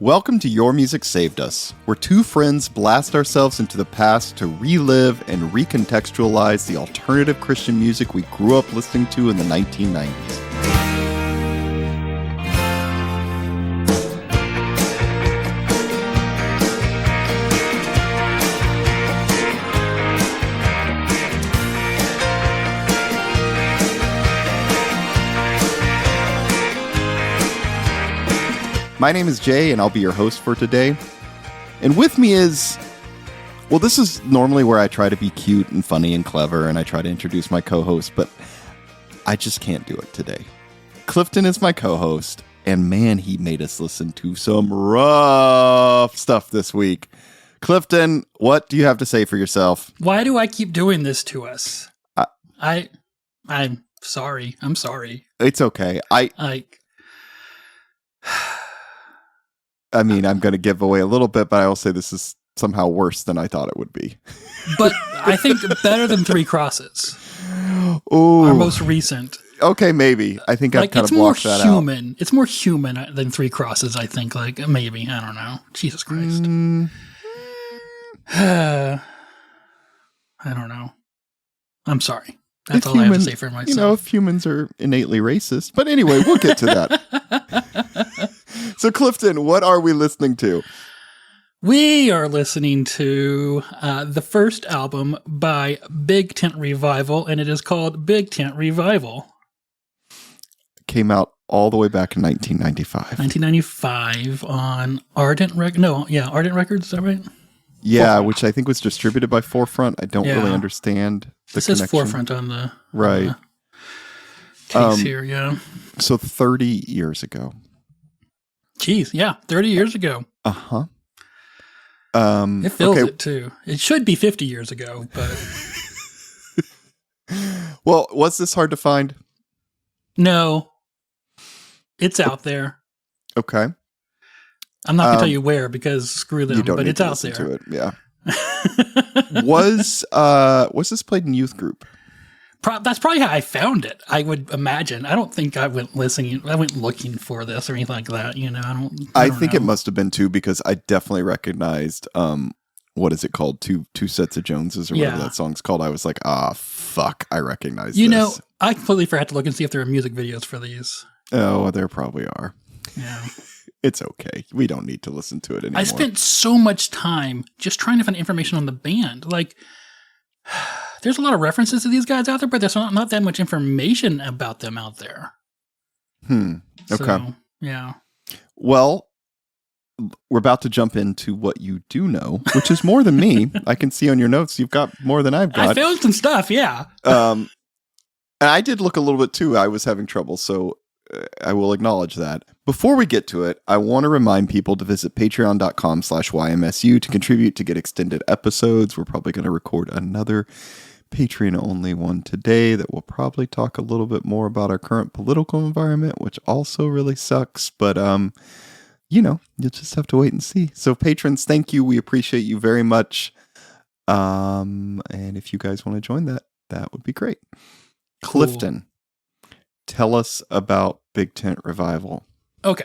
Welcome to Your Music Saved Us, where two friends blast ourselves into the past to relive and recontextualize the alternative Christian music we grew up listening to in the 1990s. My name is Jay, and I'll be your host for today. And with me is, well, this is normally where I try to be cute and funny and clever, and I try to introduce my co-host, but I just can't do it today. Clifton is my co-host, and man, he made us listen to some rough stuff this week. Clifton, what do you have to say for yourself? Why do I keep doing this to us? I'm sorry. I'm sorry. It's okay. I mean, I'm going to give away a little bit, but I will say this is somehow worse than I thought it would be. But I think better than Three Crosses. Ooh. Our most recent. Okay, maybe. I think I've kind of blocked that out. It's more human than Three Crosses, I think. Like, maybe. I don't know. Jesus Christ. I don't know. I'm sorry. That's all I have to say for myself. You know, if humans are innately racist. But anyway, we'll get to that. So, Clifton, what are we listening to? We are listening to the first album by Big Tent Revival, and it is called Big Tent Revival. Came out all the way back in 1995. 1995 on Ardent Records, is that right? Yeah, Forefront. Which I think was distributed by Forefront. I don't really understand the connection. It says Forefront on the right case here, yeah. So 30 years ago. Jeez, yeah, 30 years ago. Uh-huh. It feels it, too. It should be 50 years ago, but... Well, was this hard to find? No. It's out there. Okay. I'm not going to tell you where, because screw them, but it's out there. To it. Yeah. Was this played in youth group? That's probably how I found it. I would imagine. I don't think I went looking for this or anything like that. You know, I think it must have been too, because I definitely recognized what is it called? Two sets of Joneses or whatever that song's called. I was like, fuck, I recognize this. You know, I completely forgot to look and see if there are music videos for these. Oh, there probably are. Yeah. It's okay. We don't need to listen to it anymore. I spent so much time just trying to find information on the band. Like, there's a lot of references to these guys out there, but there's not that much information about them out there. Okay. So, yeah. Well, we're about to jump into what you do know, which is more than me. I can see on your notes you've got more than I've got. I found some stuff, yeah. And I did look a little bit too. I was having trouble, so I will acknowledge that. Before we get to it, I want to remind people to visit patreon.com/YMSU to contribute to get extended episodes. We're probably going to record another Patreon-only one today that will probably talk a little bit more about our current political environment, which also really sucks. But, you'll just have to wait and see. So patrons, thank you. We appreciate you very much. And if you guys want to join that would be great. Cool. Clifton, tell us about Big Tent Revival. Okay.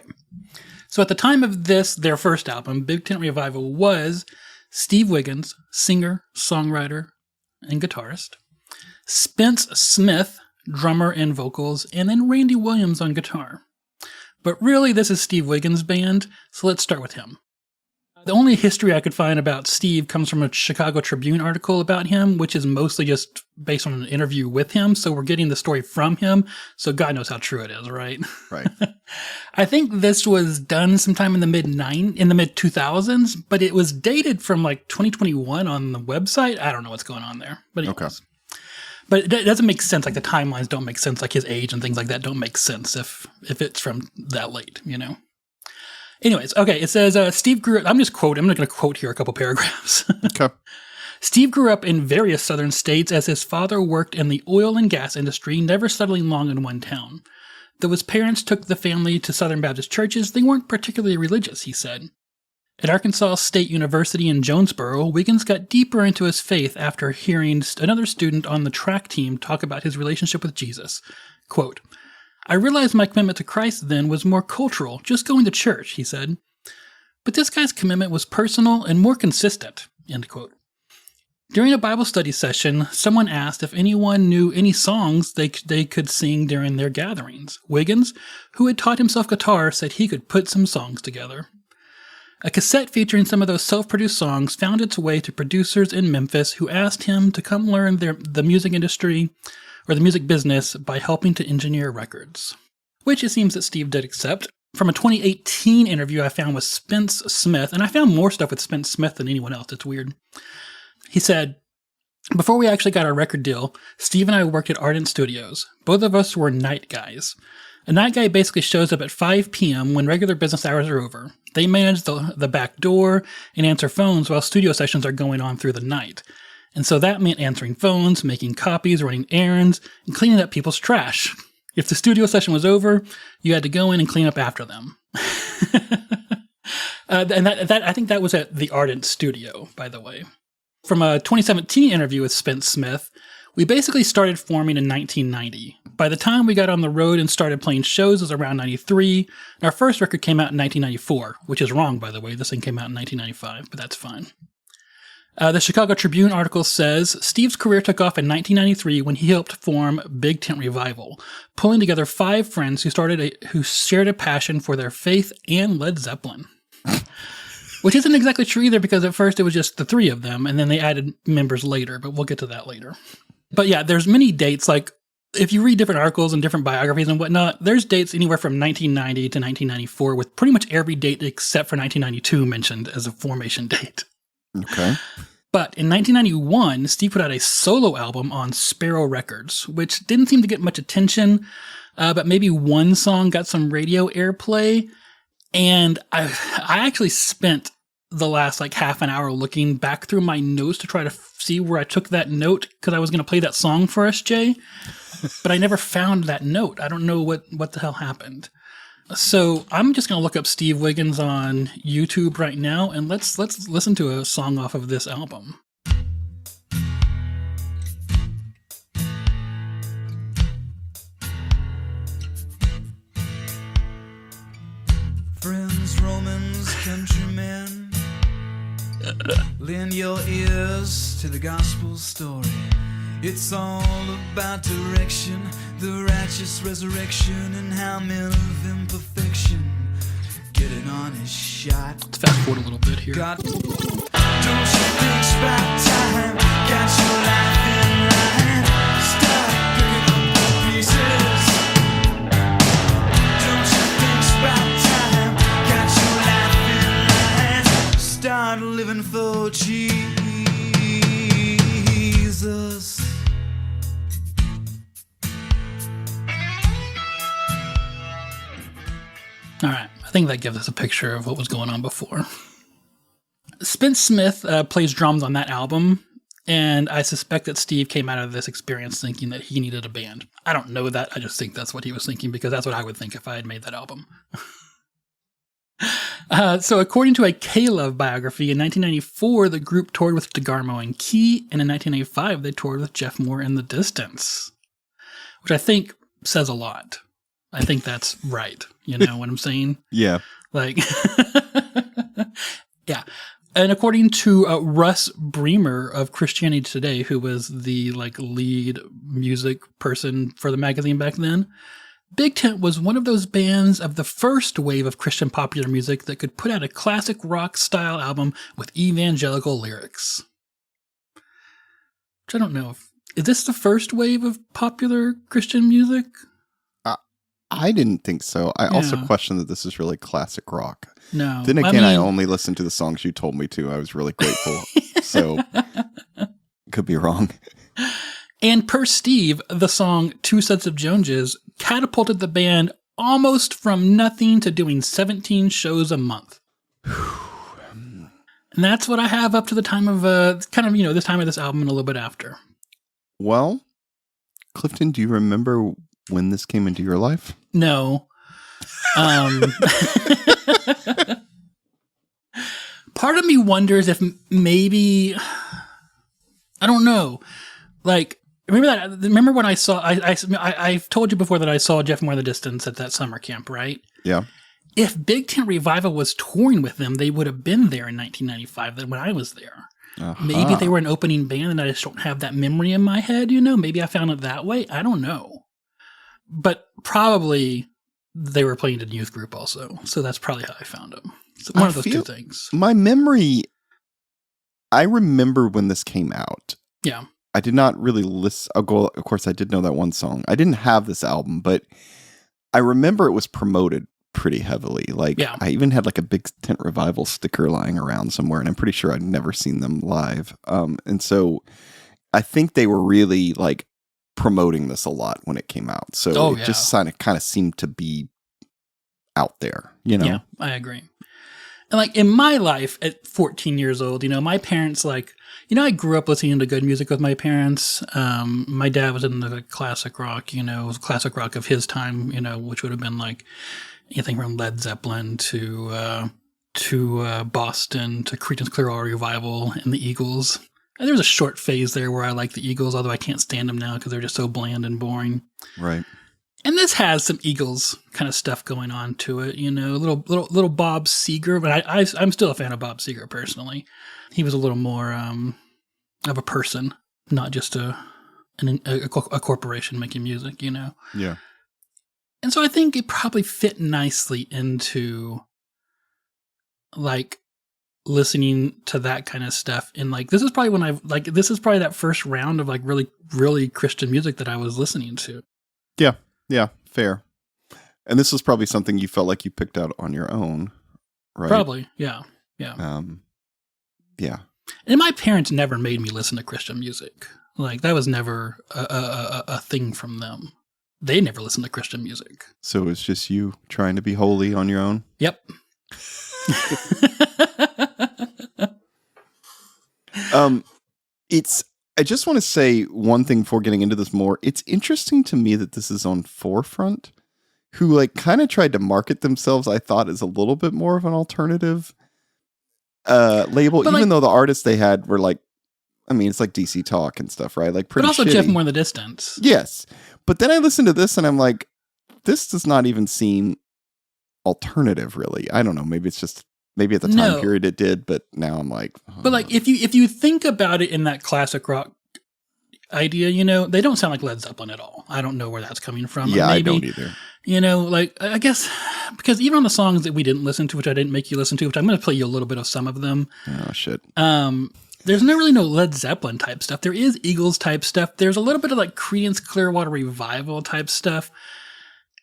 So at the time of their first album, Big Tent Revival was Steve Wiggins, singer, songwriter, and guitarist, Spence Smith, drummer and vocals, and then Randy Williams on guitar. But really, this is Steve Wiggins' band, so let's start with him. The only history I could find about Steve comes from a Chicago Tribune article about him, which is mostly just based on an interview with him, so we're getting the story from him, so God knows how true it is, right? Right. I think this was done sometime in the mid-2000s, but it was dated from like 2021 on the website. I don't know what's going on there, but anyways. Okay. But it doesn't make sense, like the timelines don't make sense, like his age and things like that don't make sense if it's from that late, you know? Anyways, okay, it says, Steve grew up, I'm going to quote here a couple paragraphs. Okay. Steve grew up in various southern states as his father worked in the oil and gas industry, never settling long in one town. Though his parents took the family to Southern Baptist churches, they weren't particularly religious, he said. At Arkansas State University in Jonesboro, Wiggins got deeper into his faith after hearing another student on the track team talk about his relationship with Jesus. Quote, I realized my commitment to Christ then was more cultural, just going to church, he said. But this guy's commitment was personal and more consistent, end quote. During a Bible study session, someone asked if anyone knew any songs they could sing during their gatherings. Wiggins, who had taught himself guitar, said he could put some songs together. A cassette featuring some of those self-produced songs found its way to producers in Memphis who asked him to come learn the music industry or the music business by helping to engineer records, which it seems that Steve did accept. From a 2018 interview I found with Spence Smith, and I found more stuff with Spence Smith than anyone else. It's weird. He said, "Before we actually got our record deal, Steve and I worked at Ardent Studios. Both of us were night guys. A night guy basically shows up at 5 p.m. when regular business hours are over. They manage the back door and answer phones while studio sessions are going on through the night. And so that meant answering phones, making copies, running errands, and cleaning up people's trash. If the studio session was over, you had to go in and clean up after them." And that I think that was at the Ardent Studio, by the way. From a 2017 interview with Spence Smith, "We basically started forming in 1990. By the time we got on the road and started playing shows, it was around 93. And our first record came out in 1994, which is wrong, by the way. This thing came out in 1995, but that's fine." The Chicago Tribune article says, "Steve's career took off in 1993 when he helped form Big Tent Revival, pulling together 5 friends who shared a passion for their faith and Led Zeppelin." Which isn't exactly true either, because at first it was just the 3 of them, and then they added members later, but we'll get to that later. But yeah, there's many dates, like if you read different articles and different biographies and whatnot, there's dates anywhere from 1990 to 1994, with pretty much every date except for 1992 mentioned as a formation date. Okay. But in 1991, Steve put out a solo album on Sparrow Records, which didn't seem to get much attention, but maybe one song got some radio airplay. And I actually spent the last like half an hour looking back through my notes to try to see where I took that note, because I was going to play that song for us, Jay. But I never found that note. I don't know what the hell happened. So I'm just going to look up Steve Wiggins on YouTube right now, and let's listen to a song off of this album. Friends, Romans, countrymen, lend your ears to the gospel story. It's all about direction, the righteous resurrection, and how men of imperfection get an honest shot. Let's fast forward a little bit here. God, don't you think it's about time? Got your life in line. Stop picking up the pieces. Don't you think it's about time? Got your life in line. Start living for Jesus. All right, I think that gives us a picture of what was going on before. Spence Smith plays drums on that album, and I suspect that Steve came out of this experience thinking that he needed a band. I don't know that, I just think that's what he was thinking, because that's what I would think if I had made that album. So according to a K-Love biography, in 1994, the group toured with DeGarmo and Key, and in 1985, they toured with Jeff Moore and The Distance, which I think says a lot. I think that's right. You know what I'm saying? Yeah. Like, yeah. And according to Russ Bremer of Christianity Today, who was the like lead music person for the magazine back then, Big Tent was one of those bands of the first wave of Christian popular music that could put out a classic rock style album with evangelical lyrics. Which I don't know. Is this the first wave of popular Christian music? I didn't think so. I also question that this is really classic rock. No. Then again, I only listened to the songs you told me to. I was really grateful. So, could be wrong. And per Steve, the song Two Sets of Joneses catapulted the band almost from nothing to doing 17 shows a month. And that's what I have up to the time of, this time of this album and a little bit after. Well, Clifton, do you remember when this came into your life? No. Part of me wonders if maybe, I don't know. Like, remember when I saw, I've told you before that I saw Jeff Moore in The Distance at that summer camp, right? Yeah. if Big Tent Revival was touring with them, they would have been there in 1995 when I was there. Maybe they were an opening band and I just don't have that memory in my head, you know? Maybe I found it that way. I don't know. But probably they were playing in a youth group also. So that's probably how I found them. So one of those two things. My memory, I remember when this came out. Yeah. I did not really listen. Of course, I did know that one song. I didn't have this album, but I remember it was promoted pretty heavily. Like, I even had like a Big Tent Revival sticker lying around somewhere, and I'm pretty sure I'd never seen them live. And so I think they were really like promoting this a lot when it came out. So it just kind of seemed to be out there, you know? Yeah, I agree. And like in my life at 14 years old, you know, my parents like, you know, I grew up listening to good music with my parents. My dad was in the classic rock, you know, classic rock of his time, you know, which would have been like anything from Led Zeppelin to Boston to Creedence Clearwater Revival and the Eagles. And there was a short phase there where I liked the Eagles, although I can't stand them now because they're just so bland and boring. Right. And this has some Eagles kind of stuff going on to it, you know, little Bob Seger, but I'm still a fan of Bob Seger personally. He was a little more of a person, not just a corporation making music, you know. Yeah. And so I think it probably fit nicely into like listening to that kind of stuff. And like this is probably this is probably that first round of like really, really Christian music that I was listening to. Yeah. Yeah, fair. And this was probably something you felt like you picked out on your own, right? Probably, yeah. Yeah. And my parents never made me listen to Christian music. Like, that was never a thing from them. They never listened to Christian music. So it's just you trying to be holy on your own? Yep. I just want to say one thing before getting into this more. It's interesting to me that this is on Forefront, who like kind of tried to market themselves, I thought, as a little bit more of an alternative label, but even though the artists they had were like, I mean, it's like DC Talk and stuff, right? Like pretty. But also shitty. Jeff More in the Distance. Yes, but then I listened to this and I'm like, this does not even seem alternative, really. I don't know. Maybe it's just. Maybe at the time period it did, but now I'm like... Oh. But like, if you think about it in that classic rock idea, you know, they don't sound like Led Zeppelin at all. I don't know where that's coming from. Yeah, maybe, I don't either. You know, like, I guess, because even on the songs that we didn't listen to, which I didn't make you listen to, which I'm going to play you a little bit of some of them. Oh, shit. There's really no Led Zeppelin type stuff. There is Eagles type stuff. There's a little bit of like Creedence Clearwater Revival type stuff.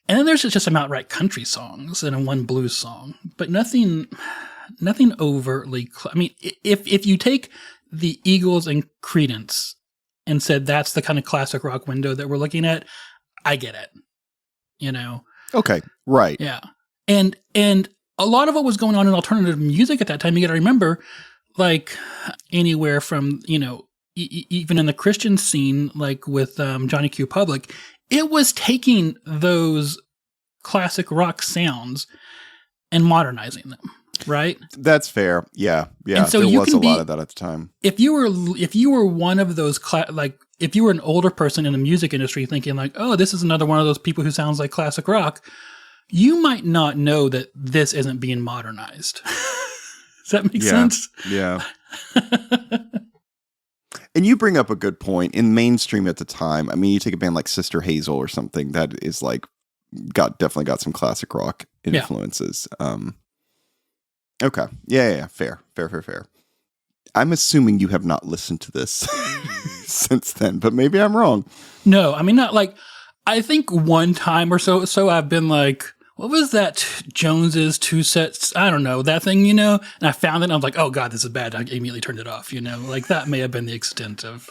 And then there's just some outright country songs and one blues song, but nothing overtly. I mean, if you take the Eagles and Creedence and said that's the kind of classic rock window that we're looking at, I get it. You know. Okay. Right. Yeah. And a lot of what was going on in alternative music at that time, you got to remember, like anywhere from, you know, even in the Christian scene, like with Johnny Q. Public. It was taking those classic rock sounds and modernizing them, right? That's fair. Yeah. And so there was a lot of that at the time. If you were one of those, if you were an older person in the music industry thinking like, oh, this is another one of those people who sounds like classic rock, you might not know that this isn't being modernized. Does that make sense? Yeah. And you bring up a good point. In mainstream at the time, I mean, you take a band like Sister Hazel or something that is like definitely got some classic rock influences. Yeah. Okay. Yeah. Fair. I'm assuming you have not listened to this since then, but maybe I'm wrong. No, I mean, not like, I think one time or so I've been like, what was that Jones's 2 sets? I don't know, that thing, you know? And I found it and I was like, oh God, this is bad. I immediately turned it off, you know? Like that may have been the extent of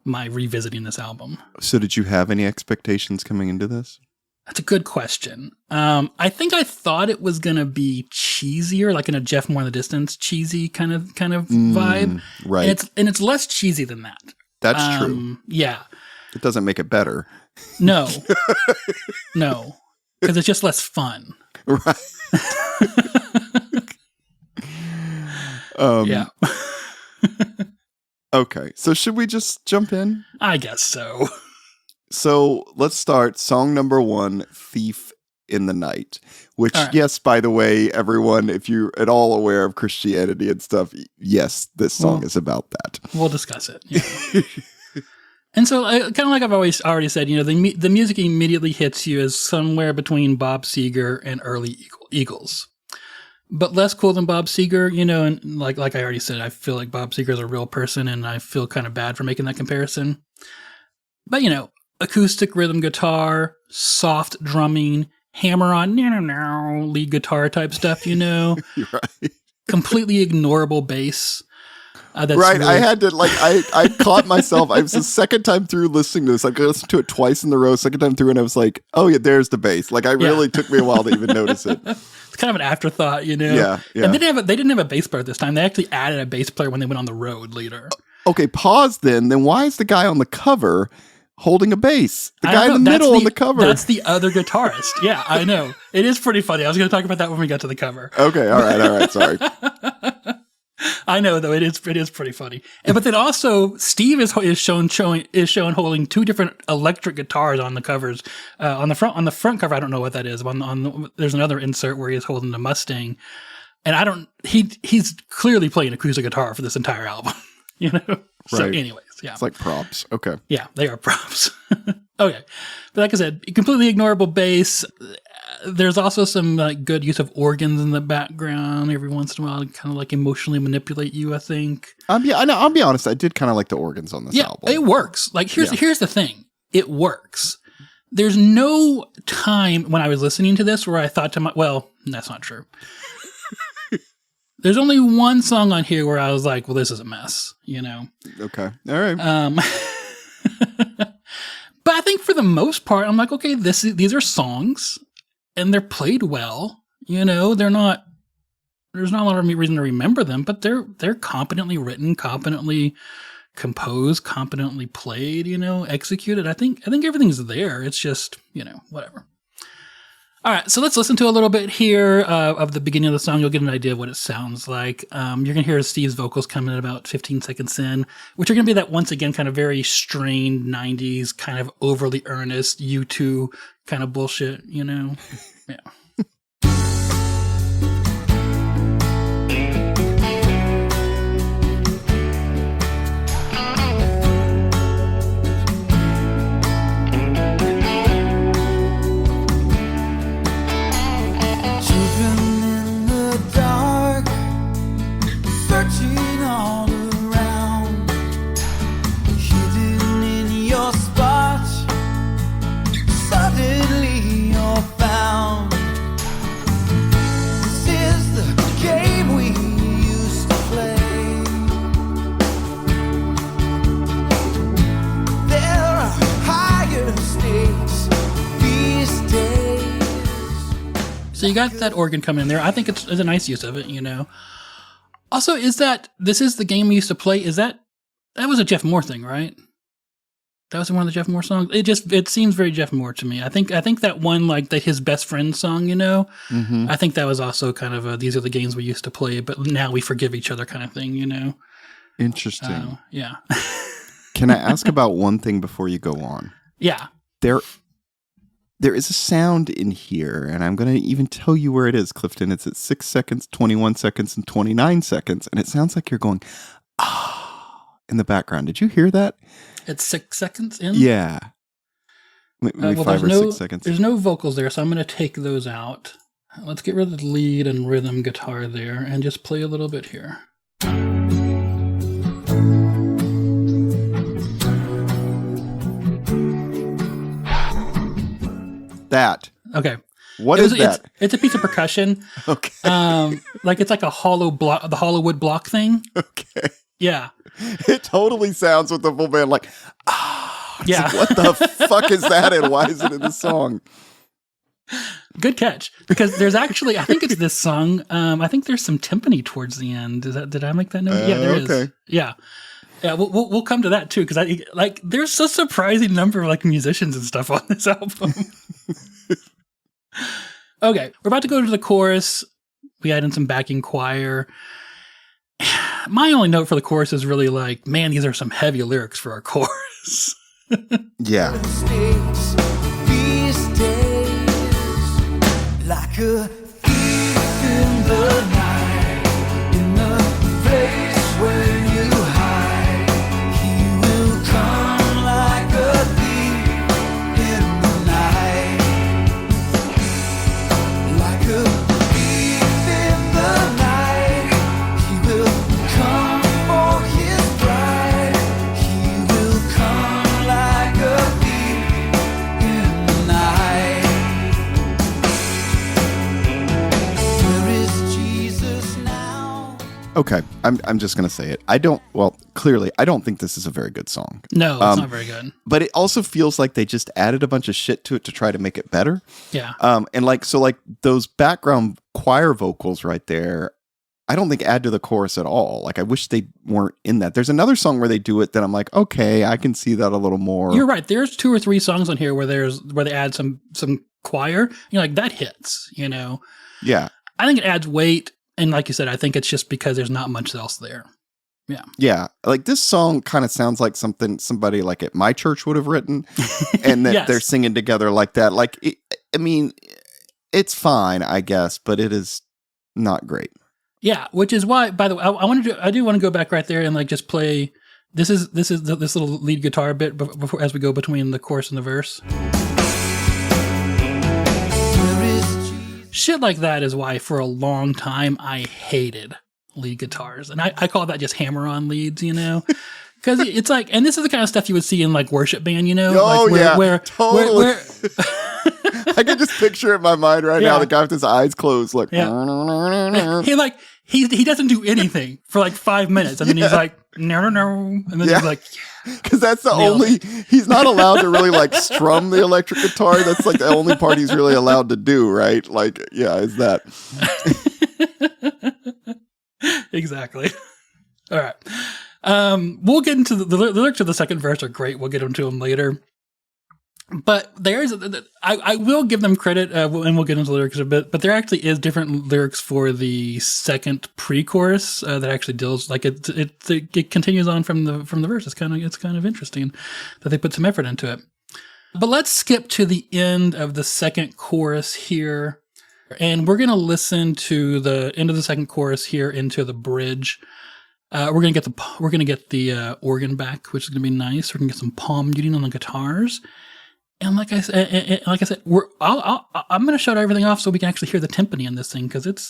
my revisiting this album. So did you have any expectations coming into this? That's a good question. I think I thought it was going to be cheesier, like in a Jeff More in the Distance, cheesy kind of vibe. Right. And it's less cheesy than that. That's true. Yeah. It doesn't make it better. No. Because it's just less fun. Right. Yeah. Okay. So should we just jump in? I guess so. So let's start. Song number 1, Thief in the Night, which, All right. yes, by the way, everyone, if you're at all aware of Christianity and stuff, yes, this song is about that. We'll discuss it. Yeah. And so, kind of like I've already said, the music immediately hits you as somewhere between Bob Seger and early Eagles. But less cool than Bob Seger, and like I already said, I feel like Bob Seger is a real person, and I feel kind of bad for making that comparison. But, acoustic rhythm guitar, soft drumming, hammer-on lead guitar type stuff, You're right. completely ignorable bass. That's Right, really- I had to, I caught myself. I was the second time through listening to this. I listened to it twice in a row, second time through, and I was like, oh, yeah, there's the bass. Really took me a while to even notice it. It's kind of an afterthought, Yeah, yeah. And they didn't have a bass player this time. They actually added a bass player when they went on the road later. Okay, pause then. Then why is the guy on the cover holding a bass? The I guy don't in know. the That's middle on the cover. That's the other guitarist. Yeah, I know. It is pretty funny. I was going to talk about that when we got to the cover. Okay, all right, sorry. I know, though, it is pretty funny. But then also, Steve is shown holding two different electric guitars on the covers. On the front cover, I don't know what that is. There's another insert where he is holding the Mustang, and he's clearly playing acoustic guitar for this entire album. So, Right. anyways, yeah, It's like props. Okay. yeah, they are props. Okay, but like I said, completely ignorable bass. There's also some good use of organs in the background every once in a while to kind of emotionally manipulate you, I think. Yeah, I know. I'll be honest. I did kind of like the organs on this album. It works. Here's the thing. It works. There's no time when I was listening to this where I thought to well, that's not true. There's only one song on here where I was like, well, this is a mess, Okay. All right. But I think for the most part, I'm like, okay, these are songs and they're played well. They're not, there's not a lot of reason to remember them, but they're competently written, competently composed, competently played, executed. I think everything's there. It's just, whatever. All right, so let's listen to a little bit here of the beginning of the song. You'll get an idea of what it sounds like. You're going to hear Steve's vocals come in about 15 seconds in, which are going to be that, once again, kind of very strained 90s, kind of overly earnest U2 kind of bullshit, Yeah. Children in the dark, searching all around, hidden in your spot. Suddenly you're found. This is the game we used to play. There are higher stakes these days. So you got that organ coming in there. I think it's a nice use of it, Also, this is the game we used to play? That was a Jeff Moore thing, right? That was one of the Jeff Moore songs. It seems very Jeff Moore to me. I think that one, his best friend song, Mm-hmm. I think that was also kind of these are the games we used to play, but now we forgive each other kind of thing, Interesting. Yeah. Can I ask about one thing before you go on? Yeah. There is a sound in here, and I'm going to even tell you where it is, Clifton. It's at 6 seconds, 21 seconds, and 29 seconds, and it sounds like you're going, in the background. Did you hear that? It's 6 seconds in? Yeah. Maybe 5 or 6 seconds. There's no vocals there, so I'm going to take those out. Let's get rid of the lead and rhythm guitar there and just play a little bit here. That. Okay. What is that? It's a piece of percussion. Okay. It's like a hollow block, the Hollywood block thing. Okay. Yeah. It totally sounds with the full band like, Yeah. what the fuck is that, and why is it in the song? Good catch. Because there's actually, I think it's this song. I think there's some timpani towards the end. Did I make that note? Yeah, there is. Okay. Yeah. Yeah, we'll come to that too, because there's a surprising number of musicians and stuff on this album. Okay, we're about to go to the chorus. We add in some backing choir. My only note for the chorus is really man, these are some heavy lyrics for our chorus. Yeah. Mistakes these days. like a thief in the night, in the place where you hide. He will come like a thief in the night, like a thief in the night. He will come for his bride. He will come like a thief in the night. Where is Jesus now? Okay, I'm just gonna say it. Clearly, I don't think this is a very good song. No, it's not very good. But it also feels like they just added a bunch of shit to it to try to make it better. Yeah. And like those background choir vocals right there, I don't think add to the chorus at all. Like I wish they weren't in that. There's another song where they do it that I'm like, okay, I can see that a little more. You're right. There's 2 or 3 songs on here where they add some choir. You're like, that hits, you know. Yeah. I think it adds weight, and like you said, I think it's just because there's not much else there. Yeah. Yeah. Like this song kind of sounds like something somebody like at my church would have written, and that Yes. they're singing together like that. Like, I mean, it's fine, I guess, but it is not great. Yeah, which is why, by the way, I do want to go back right there and like just play. This little lead guitar bit before as we go between the chorus and the verse. Where is Jesus? Shit like that is why for a long time I hated lead guitars, and I call that just hammer-on leads, you know, because it's like, and this is the kind of stuff you would see in like worship band, you know, Oh, like yeah, where totally. I can just picture it in my mind right now. Yeah. The guy with his eyes closed, like, he doesn't do anything for like 5 minutes, and then he's like no, and then Yeah. he's like, because that's the Nailed only, he's not allowed to really like strum the electric guitar. That's like the only part he's really allowed to do, right? Like, yeah, is that. Exactly. All right. We'll get into the lyrics of the second verse are great. We'll get into them later. But I will give them credit, and we'll get into the lyrics a bit. But there actually is different lyrics for the second pre-chorus that actually deals like it continues on from the verse. It's kind of interesting that they put some effort into it. But let's skip to the end of the second chorus here, and we're gonna listen to the end of the second chorus here into the bridge. We're gonna get the organ back, which is gonna be nice. We're gonna get some palm muting on the guitars. And like I said, I'm going to shut everything off so we can actually hear the timpani in this thing because it's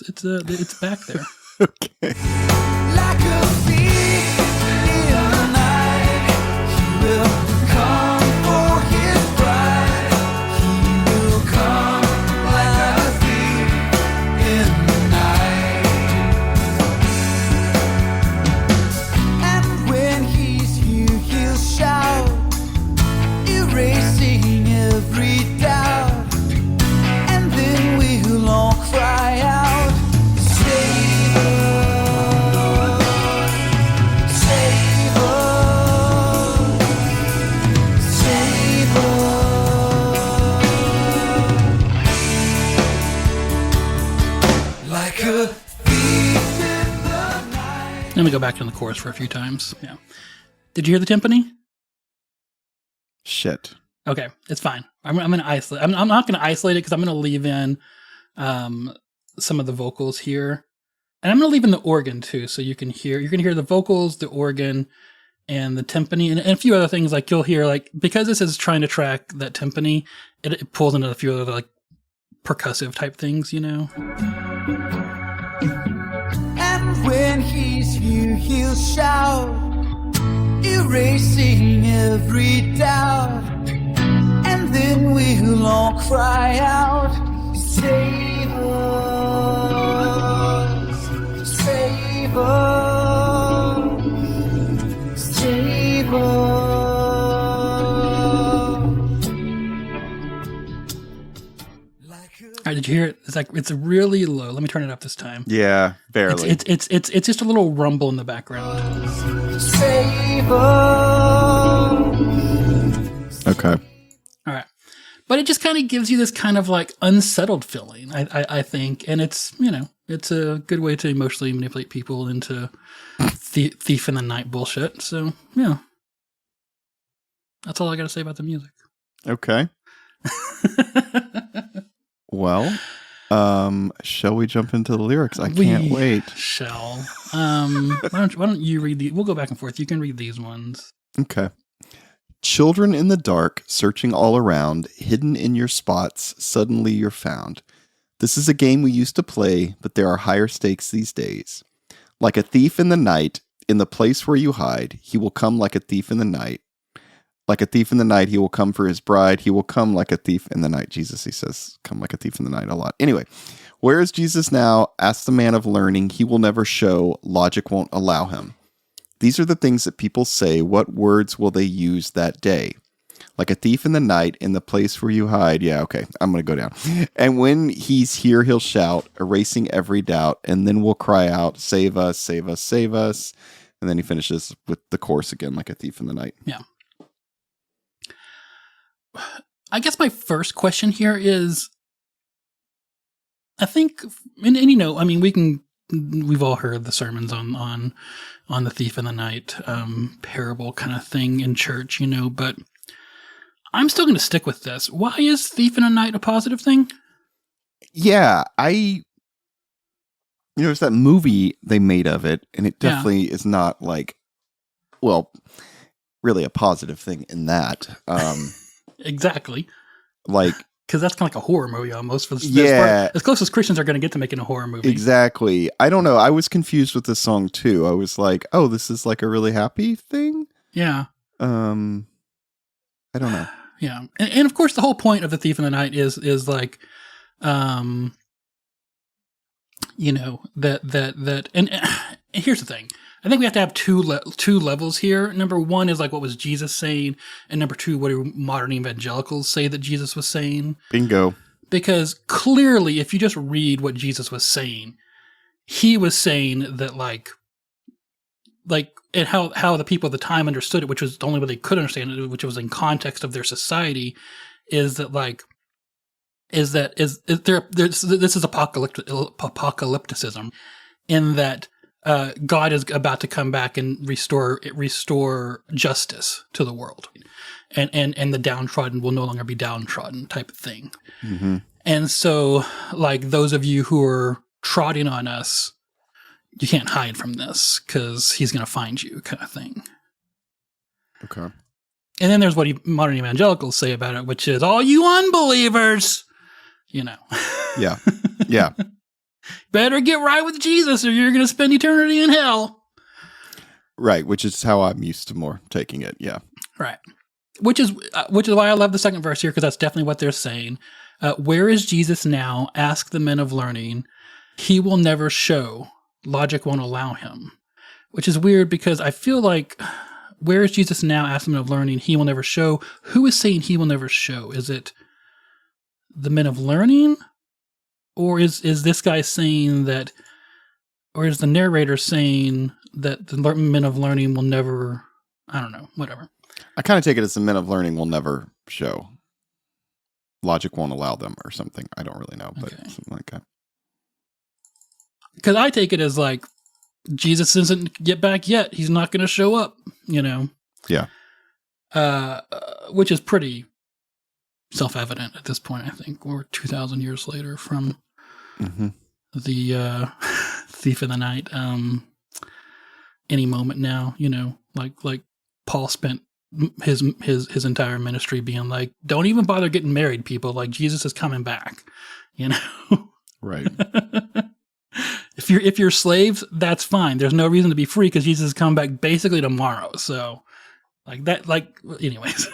back there. Okay. Like a thief in the night, he will come for his bride. He will come like a thief in the night. And when he's here, he'll shout, erasing every doubt. And then we'll all cry out, save us, save us, save us. Like a thief in the night. Let me go back to the chorus for a few times. Yeah. Did you hear the timpani? Shit. Okay, it's fine. I'm going to isolate. I'm not going to isolate it because I'm going to leave in some of the vocals here, and I'm going to leave in the organ too, so you can hear. You're going to hear the vocals, the organ, and the timpani, and a few other things. Like you'll hear, like because this is trying to track that timpani, it pulls into a few other like percussive type things, you know. And when he's here, he'll shout, erasing every doubt. And then we'll all cry out, save us, save us, save us. All right, did you hear it? It's really low. Let me turn it up this time. Yeah, barely. It's just a little rumble in the background. Save us. Okay. All right. But it just kind of gives you this kind of like unsettled feeling, I think. And it's, you know, it's a good way to emotionally manipulate people into thief in the night bullshit. So, yeah. That's all I got to say about the music. Okay. Well, Shall we jump into the lyrics? I can't wait. Shall. Why don't you read these? We'll go back and forth. You can read these ones. Okay. Children in the dark, searching all around, hidden in your spots, suddenly you're found. This is a game we used to play, but there are higher stakes these days. Like a thief in the night, in the place where you hide, he will come like a thief in the night. Like a thief in the night, he will come for his bride. He will come like a thief in the night. Jesus, he says, come like a thief in the night a lot. Anyway, where is Jesus now? Ask the man of learning. He will never show. Logic won't allow him. These are the things that people say. What words will they use that day? Like a thief in the night, in the place where you hide. Yeah, okay, I'm going to go down. And when he's here, he'll shout, erasing every doubt. And then we'll cry out, save us, save us, save us. And then he finishes with the chorus again, like a thief in the night. Yeah. I guess my first question here is, I think, and you know, I mean, we've all heard the sermons on the thief in the night parable kind of thing in church, you know, but I'm still going to stick with this. Why is thief in the night a positive thing? Yeah, there's that movie they made of it, and it definitely is not like, well, really a positive thing in that. Exactly. Like, because that's kind of like a horror movie almost. For as close as Christians are going to get to making a horror movie. Exactly. I don't know. I was confused with this song too. I was like, oh, this is like a really happy thing? Yeah. I don't know. Yeah. And of course, the whole point of The Thief in the Night is like, you know, that, and here's the thing. I think we have to have two levels here. Number one is like, what was Jesus saying? And number two, what do modern evangelicals say that Jesus was saying? Bingo. Because clearly, if you just read what Jesus was saying, he was saying that like, and how the people at the time understood it, which was the only way they could understand it, which was in context of their society, is that like, this is apocalypticism, in that God is about to come back and restore justice to the world, and the downtrodden will no longer be downtrodden, type of thing. Mm-hmm. And so, like, those of you who are trotting on us, you can't hide from this because he's going to find you, kind of thing. Okay. And then there's what modern evangelicals say about it, which is, all you unbelievers, you know. Yeah. Yeah. Better get right with Jesus or you're going to spend eternity in hell. Right, which is how I'm used to more taking it, yeah. Right. Which is why I love the second verse here, because that's definitely what they're saying. Where is Jesus now? Ask the men of learning. He will never show. Logic won't allow him. Which is weird because I feel like, where is Jesus now? Ask the men of learning. He will never show. Who is saying he will never show? Is it the men of learning? Or is this guy saying that, or is the narrator saying that the men of learning will never, I don't know, whatever. I kind of take it as the men of learning will never show. Logic won't allow them or something. I don't really know, but something like that. Because I take it as like, Jesus doesn't get back yet. He's not going to show up, you know? Yeah. Which is pretty self-evident at this point, I think. We're 2,000 years later from the Thief in the Night. Any moment now, you know, like Paul spent his entire ministry being like, don't even bother getting married, people. Like, Jesus is coming back, you know? Right. If you're slaves, that's fine. There's no reason to be free because Jesus is coming back basically tomorrow. So, like that, like, anyways.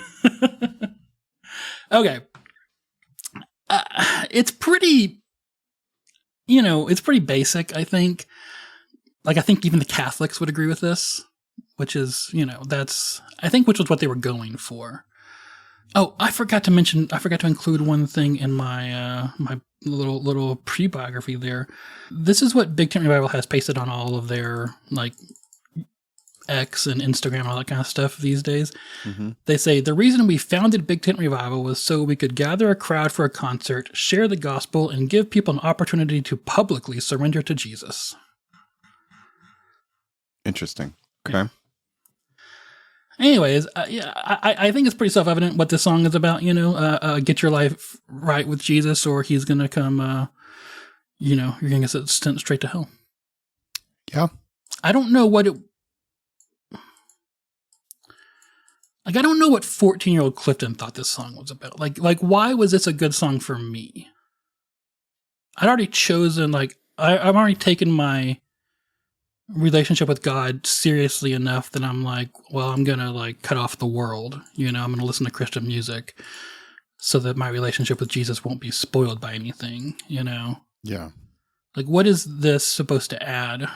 Okay. It's pretty, you know, it's pretty basic, I think. Like, I think even the Catholics would agree with this, which is, you know, which was what they were going for. Oh, I forgot to include one thing in my my little pre-biography there. This is what Big Tent Revival has pasted on all of their, like, X and Instagram and all that kind of stuff these days. Mm-hmm. They say, the reason we founded Big Tent Revival was so we could gather a crowd for a concert, share the gospel, and give people an opportunity to publicly surrender to Jesus. Interesting. Okay. Yeah. Anyways, I think it's pretty self-evident what this song is about, you know, get your life right with Jesus or he's going to come you're going to get sent straight to hell. Yeah. I don't know what I don't know what 14-year-old Clifton thought this song was about. Like, why was this a good song for me? I'd already chosen, I've already taken my relationship with God seriously enough that I'm like, well, I'm going to cut off the world. I'm going to listen to Christian music so that my relationship with Jesus won't be spoiled by anything, Yeah. Like, what is this supposed to add?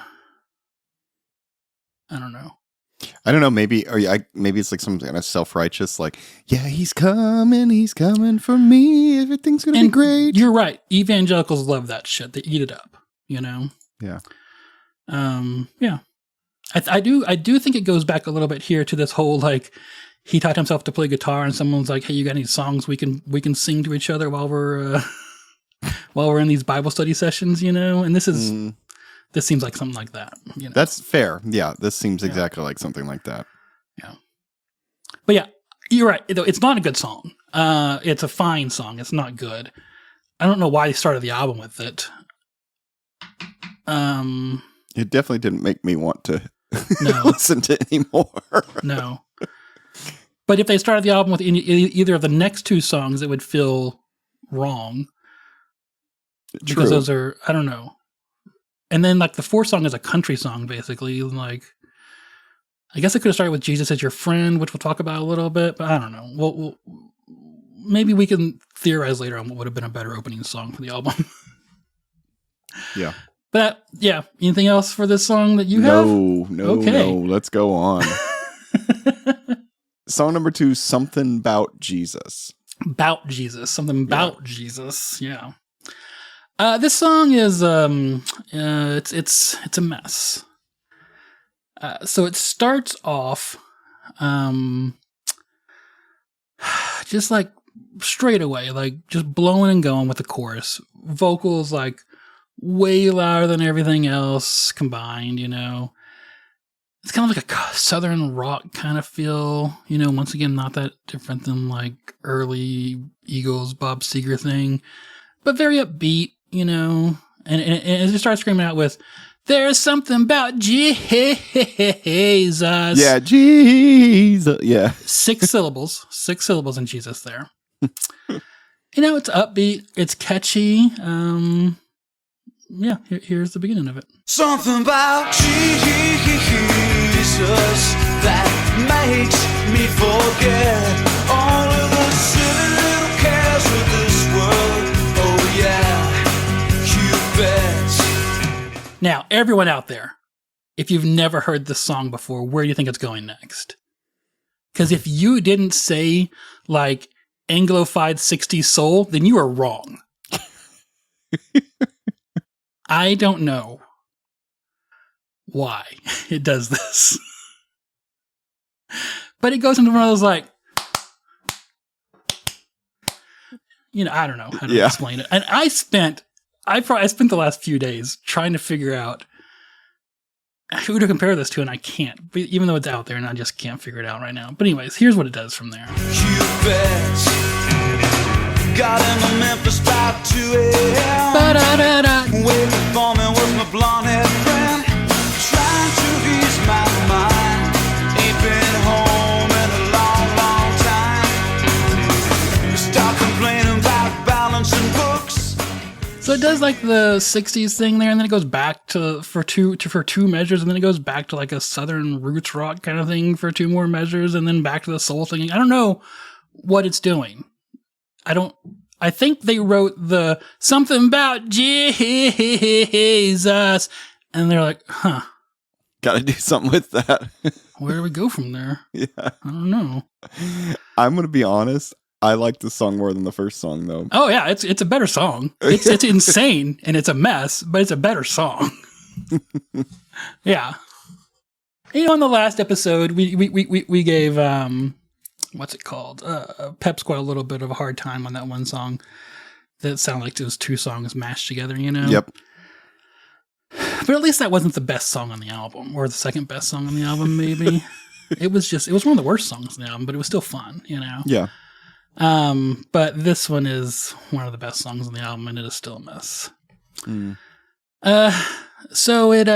I don't know. Maybe it's like some kind of self-righteous, like, yeah, he's coming for me. Everything's going to be great. You're right. Evangelicals love that shit. They eat it up, Yeah. Yeah. I do think it goes back a little bit here to this whole, he taught himself to play guitar and someone's like, hey, you got any songs we can sing to each other while we're in these Bible study sessions, and this seems like something like that. That's fair. Yeah. This seems exactly like something like that. Yeah. But yeah, you're right. It's not a good song. It's a fine song. It's not good. I don't know why they started the album with it. It definitely didn't make me want to No. listen to it anymore. No. But if they started the album with either of the next two songs, it would feel wrong. True. Because those are, I don't know. And then the fourth song is a country song, basically. I guess I could have started with Jesus Is Your Friend, which we'll talk about a little bit, but I don't know. We'll maybe we can theorize later on what would have been a better opening song for the album. Yeah. But yeah, anything else for this song that you have? No. Let's go on. Song number 2, Something About Jesus. About Jesus. Something about Jesus. Yeah. This song is it's a mess. So it starts off just straight away, just blowing and going with the chorus. Vocals way louder than everything else combined, It's kind of like a southern rock kind of feel, once again, not that different than early Eagles, Bob Seger thing, but very upbeat, and it just starts screaming out with, there's something about Jesus. Yeah, Jesus. Yeah. 6 syllables in Jesus there. It's upbeat, it's catchy. Here's the beginning of it. Something about Jesus that makes me forget all of the silly little cares of this world. Oh yeah, you bet. Now, everyone out there, if you've never heard this song before, where do you think it's going next? Because if you didn't say Anglofied 60s soul, then you are wrong. I don't know why it does this. But it goes into one of those I don't know how to explain it. And I spent the last few days trying to figure out who to compare this to, and I can't. Even though it's out there, and I just can't figure it out right now. But anyways, here's what it does from there. You bet. Got into Memphis about 2 a.m. Waiting for me with my blonde-haired friend, trying to ease my mind. Ain't been home in a long, long time. Stop complaining about balancing books. So it does the 60s thing there, and then it goes back for two measures, and then it goes back to a southern roots rock kind of thing for 2 more measures, and then back to the soul thing. I don't know what it's doing. I think they wrote the something about Jesus, and they're like, huh. Gotta do something with that. Where do we go from there? Yeah. I don't know. I'm going to be honest. I like this song more than the first song, though. Oh, yeah. It's a better song. It's insane, and it's a mess, but it's a better song. Yeah. On the last episode, we gave... what's it called? Pep Squad a little bit of a hard time on that one song that sounded like those 2 songs mashed together, Yep. But at least that wasn't the best song on the album, or the second best song on the album, maybe. It was one of the worst songs on the album, but it was still fun, Yeah. But this one is one of the best songs on the album, and it is still a mess. So it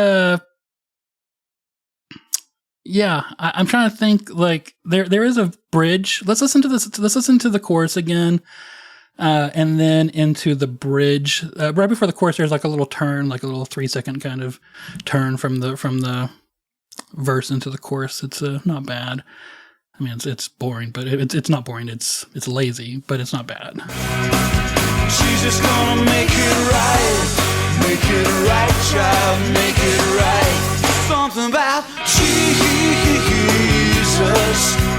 yeah, I'm trying to think. Like there is a bridge. Let's listen to this. Let's listen to the chorus again, and then into the bridge. Right before the chorus, there's like a little turn, like a little 3-second kind of turn from the verse into the chorus. It's not bad. I mean, it's boring, but it's not boring. It's lazy, but it's not bad. She's just gonna make it right, child, make it right. Something about Jesus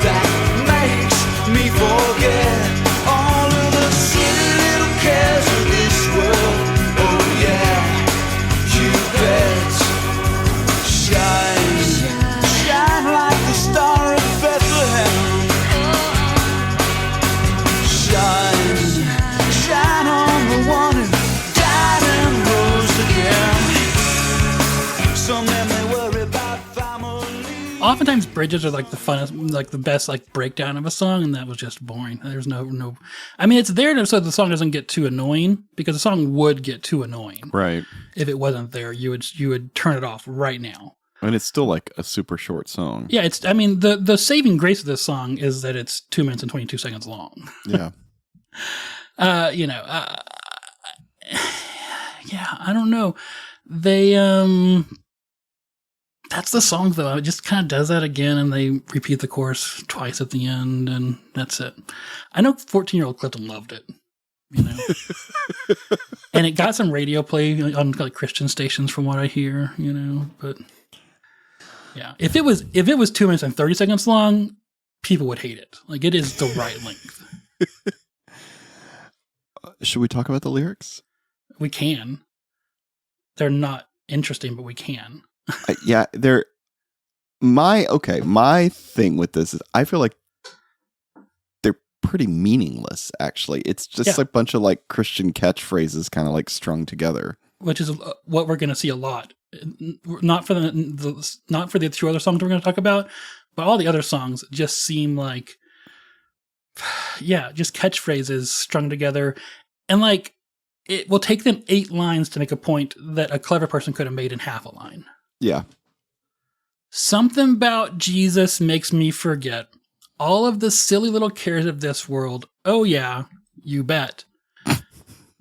that makes me forget all of the silly little cares of this world. Oh yeah, you bet. Shine like the star of Bethlehem. Shine on the one who died and rose again. Some men may worry about family. Oftentimes bridges are like the funnest, like the best like breakdown of a song, and that was just boring. There's no. I mean, it's there so the song doesn't get too annoying, because the song would get too annoying. Right. If it wasn't there, you would turn it off right now. And it's still like a super short song. Yeah, I mean, the saving grace of this song is that it's 2 minutes and 22 seconds long. Yeah. Yeah, I don't know. They, that's the song though. It just kind of does that again, and they repeat the chorus twice at the end, and that's it. I know 14-year-old Clifton loved it, and it got some radio play on like Christian stations from what I hear, but yeah, if it was 2 minutes and 30 seconds long, people would hate it. Like, it is the right length. Should we talk about the lyrics? We can. They're not interesting, but we can. Yeah, they're my thing with this is I feel like they're pretty meaningless, actually. It's just a bunch of like Christian catchphrases kind of like strung together, which is what we're going to see a lot. Not for the 2 other songs we're going to talk about, but all the other songs just seem like just catchphrases strung together, and like it will take them 8 lines to make a point that a clever person could have made in half a line. Yeah. Something about Jesus makes me forget all of the silly little cares of this world. Oh yeah, you bet.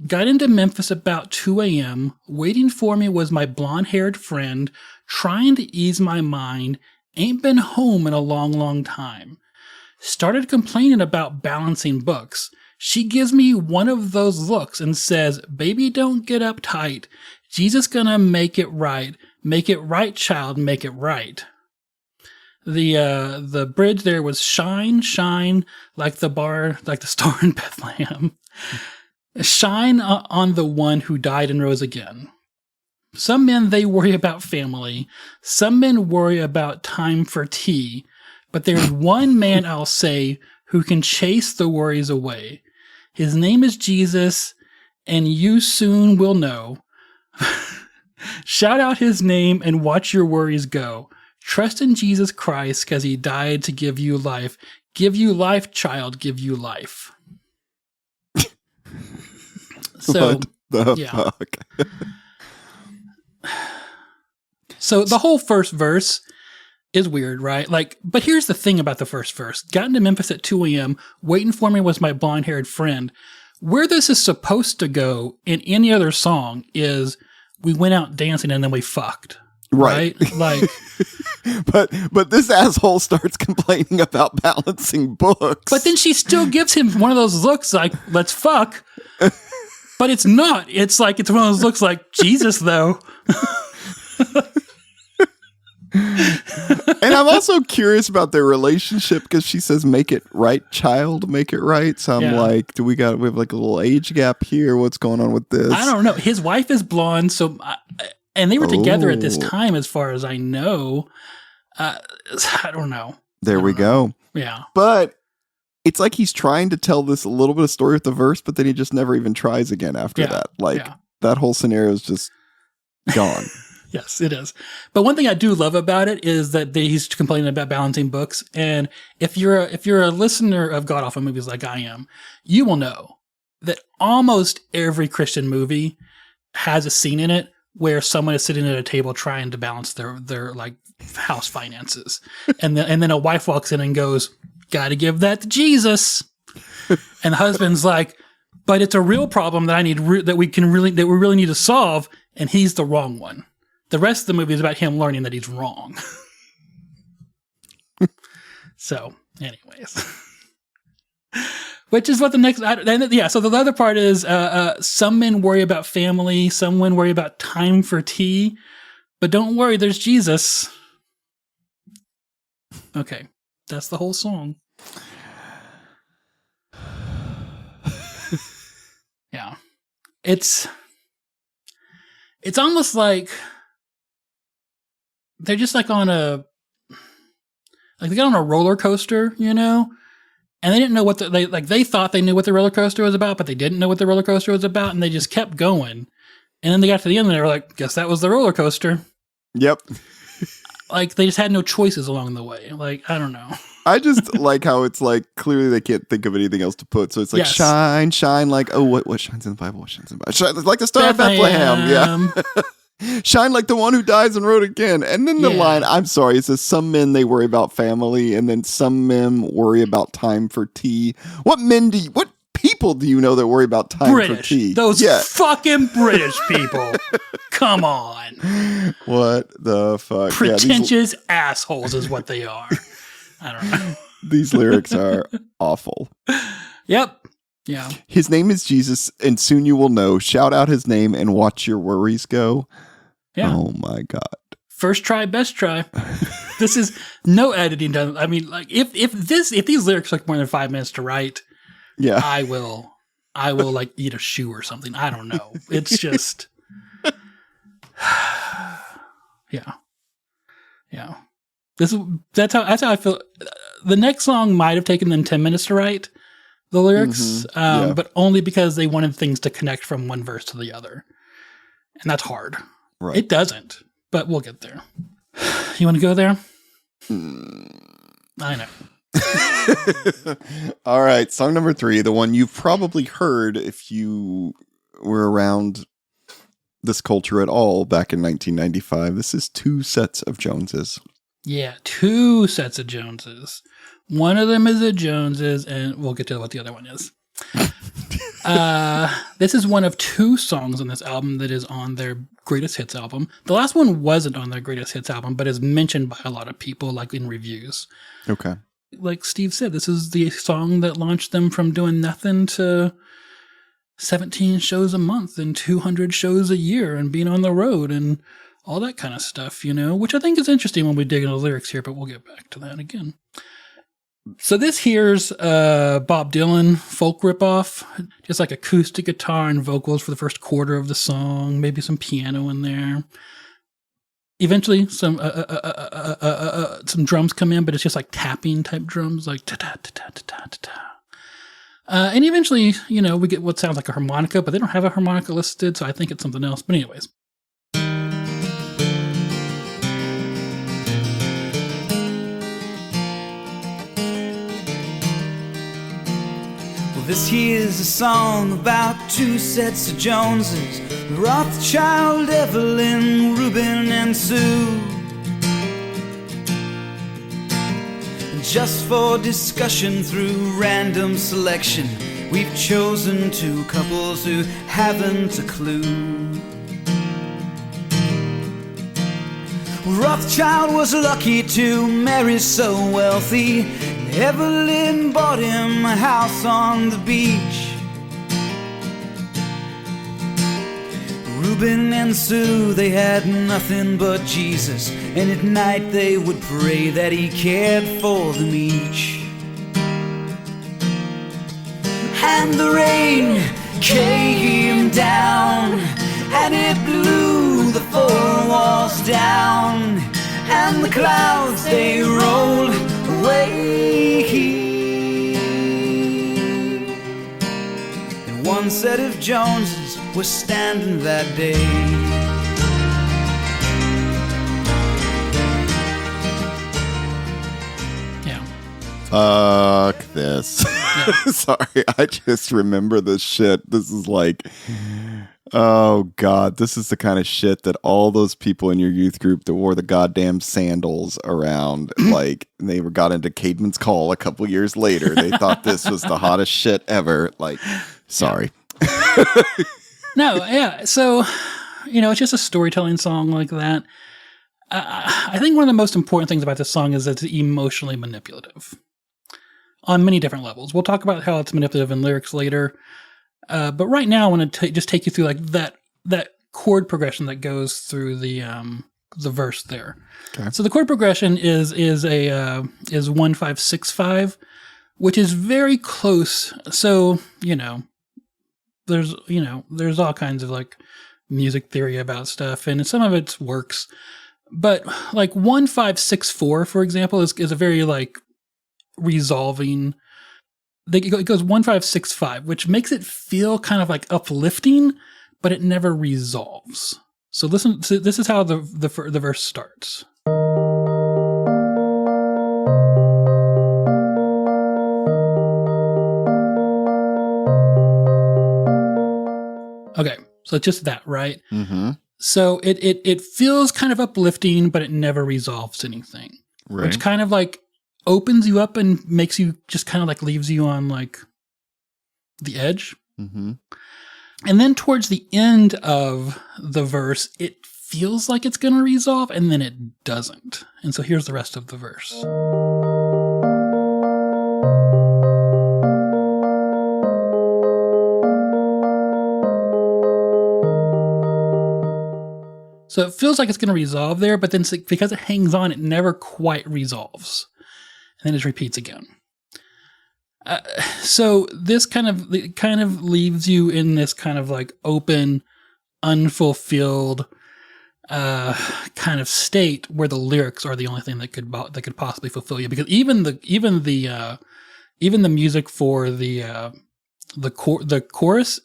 Got into Memphis about 2 a.m. Waiting for me was my blonde-haired friend, trying to ease my mind. Ain't been home in a long, long time. Started complaining about balancing books. She gives me one of those looks and says, "Baby, don't get uptight. Jesus gonna make it right. Make it right, child, make it right." The bridge there was shine, shine, like the star in Bethlehem. Shine on the one who died and rose again. Some men, they worry about family. Some men worry about time for tea. But there's one man, I'll say, who can chase the worries away. His name is Jesus, and you soon will know. Shout out his name and watch your worries go. Trust in Jesus Christ, because he died to give you life. Give you life, child, give you life. So, what the fuck? So the whole first verse is weird, right? Like, but here's the thing about the first verse. Got into Memphis at 2 a.m. Waiting for me was my blonde-haired friend. Where this is supposed to go in any other song is we went out dancing and then we fucked. Right? Like, but this asshole starts complaining about balancing books. But then she still gives him one of those looks like, let's fuck. But it's not. It's like, it's one of those looks like, Jesus, though. And I'm also curious about their relationship, because she says, "Make it right, child, make it right." So I'm like, we have like a little age gap here? What's going on with this? I don't know. His wife is blonde, so and they were together at this time, as far as I know. I don't know. There we go. Yeah, but it's like he's trying to tell this a little bit of story with the verse, but then he just never even tries again after that. Like that whole scenario is just gone. Yes, it is. But one thing I do love about it is that he's complaining about balancing books. And if you're a listener of God Awful Movies like I am, you will know that almost every Christian movie has a scene in it where someone is sitting at a table trying to balance their like house finances, and then a wife walks in and goes, "Got to give that to Jesus," and the husband's like, "But it's a real problem that I need that we really need to solve," and he's the wrong one. The rest of the movie is about him learning that he's wrong. So, anyways. Which is what the next... so the other part is some men worry about family, some women worry about time for tea, but don't worry, there's Jesus. Okay, that's the whole song. Yeah. It's almost like they're just like on a... Like they got on a roller coaster, you know? And they didn't know what they thought they knew what the roller coaster was about, but they didn't know what the roller coaster was about, and they just kept going. And then they got to the end and they were like, guess that was the roller coaster. Yep. Like they just had no choices along the way. Like, I don't know. I just like how it's like clearly they can't think of anything else to put. So it's like shine, like, oh, what shines in the Bible? What shines in the Bible? Shine, like the star of Bethlehem. Yeah. Shine like the one who dies and rose again. And then the line, I'm sorry, it says some men, they worry about family, and then some men worry about time for tea. What people do you know that worry about time for tea? Those fucking British people. Come on. What the fuck? Pretentious assholes is what they are. I don't know. These lyrics are awful. Yep. Yeah. His name is Jesus, and soon you will know. Shout out his name and watch your worries go. Yeah. Oh my God. First try, best try. This is no editing done. I mean, like if these lyrics took more than 5 minutes to write, I will like eat a shoe or something. I don't know. It's just yeah. That's how I feel. The next song might have taken them 10 minutes to write the lyrics, but only because they wanted things to connect from one verse to the other. And that's hard. Right. It doesn't, but we'll get there. You want to go there? I know. All right. Song number 3, the one you've probably heard if you were around this culture at all back in 1995. This is 2 Sets of Joneses. Yeah, 2 sets of Joneses. One of them is a Joneses, and we'll get to what the other one is. This is one of 2 songs on this album that is on their greatest hits album. The last one wasn't on their greatest hits album, but is mentioned by a lot of people, like in reviews. Okay. Like Steve said, this is the song that launched them from doing nothing to 17 shows a month and 200 shows a year and being on the road and all that kind of stuff, you know, which I think is interesting when we dig into the lyrics here, but we'll get back to that again. So this here's Bob Dylan folk ripoff, just like acoustic guitar and vocals for the first quarter of the song, maybe some piano in there. Eventually, some drums come in, but it's just like tapping type drums, like ta-ta-ta-ta-ta-ta-ta. And eventually, you know, we get what sounds like a harmonica, but they don't have a harmonica listed, so I think it's something else. But anyways. This here's a song about 2 sets of Joneses, Rothschild, Evelyn, Reuben, and Sue. Just for discussion through random selection, we've chosen 2 couples who haven't a clue. Rothschild was lucky to marry so wealthy. Evelyn bought him a house on the beach. Reuben and Sue, they had nothing but Jesus, and at night they would pray that he cared for them each. And the rain came down, and it blew the 4 walls down, and the clouds, they rolled away. And 1 set of Joneses was standing that day. Yeah. Fuck this. Yeah. Sorry, I just remember this shit. This is like, Oh God, this is the kind of shit that all those people in your youth group that wore the goddamn sandals around, like they got into Caedmon's Call a couple years later. They thought this was the hottest shit ever. Like, sorry. No, yeah. So, it's just a storytelling song like that. I think one of the most important things about this song is that it's emotionally manipulative on many different levels. We'll talk about how it's manipulative in lyrics later. But right now, I want to just take you through like that chord progression that goes through the verse there. Okay. So the chord progression is 1-5-6-5, which is very close. So there's all kinds of like music theory about stuff, and some of it works. But like 1-5-6-4, for example, is a very like resolving. It goes 1-5-6-5, which makes it feel kind of like uplifting, but it never resolves. So listen. So this is how the verse starts. Okay, so it's just that, right? Mm-hmm. So it feels kind of uplifting, but it never resolves anything, Right. which kind of like opens you up and makes you just kind of like leaves you on like the edge. Mm-hmm. And then towards the end of the verse, it feels like it's going to resolve, and then it doesn't. And so here's the rest of the verse. So it feels like it's going to resolve there, but then because it hangs on, it never quite resolves. And then it repeats again. So this kind of leaves you in this kind of like open, unfulfilled kind of state where the lyrics are the only thing that could possibly fulfill you. Because even the music for the chorus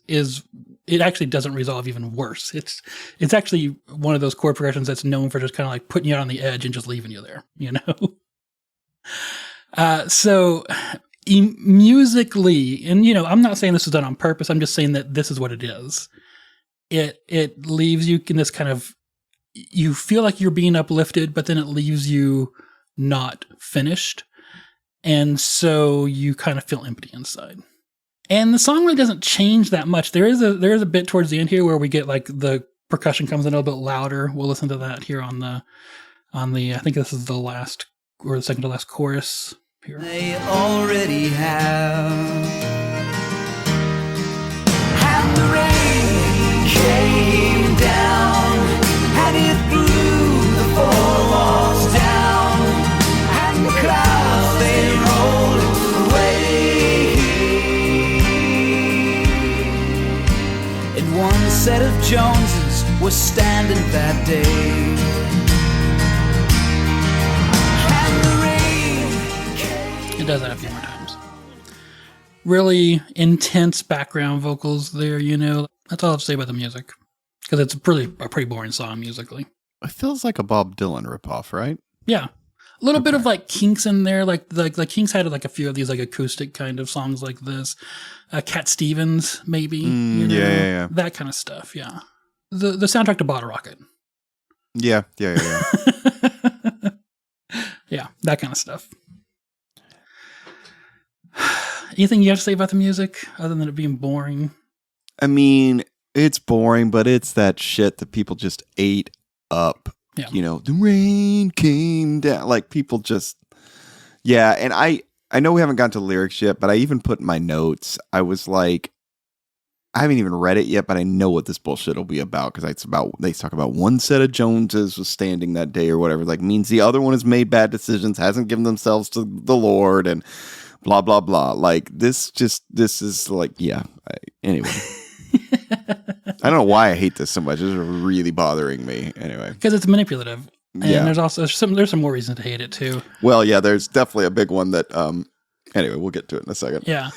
it actually doesn't resolve even worse. It's actually one of those chord progressions that's known for just kind of like putting you on the edge and just leaving you there, So musically, and I'm not saying this is done on purpose. I'm just saying that this is what it is. It leaves you in this kind of, you feel like you're being uplifted, but then it leaves you not finished, and so you kind of feel empty inside. And the song really doesn't change that much. There is a bit towards the end here where we get like the percussion comes in a little bit louder. We'll listen to that here on the I think this is the last or the second to last chorus here. They already have. And the rain came down, and it blew the four walls down, and the clouds they rolled away. And one set of Joneses was standing that day. It does that a few more times. Really intense background vocals there, That's all I have to say about the music. Because it's a pretty boring song musically. It feels like a Bob Dylan ripoff, right? Yeah. A little bit of like Kinks in there. Like Kinks had like a few of these like acoustic kind of songs like this. Cat Stevens, maybe. Yeah. That kind of stuff, yeah. The soundtrack to Bottle Rocket. Yeah. Yeah, that kind of stuff. Anything you have to say about the music other than it being boring? I mean, it's boring, but it's that shit that people just ate up. Yeah. The rain came down. Like people just, yeah. And I know we haven't gotten to the lyrics yet, but I even put in my notes. I was like, I haven't even read it yet, but I know what this bullshit will be about because they talk about one set of Joneses was standing that day or whatever. Like means the other one has made bad decisions, hasn't given themselves to the Lord, and blah blah blah. Like this is like, yeah. Anyway, I don't know why I hate this so much. It's really bothering me. Anyway, because it's manipulative, and there's also some more reason to hate it too. Well, yeah, there's definitely a big one that. Anyway, we'll get to it in a second. Yeah.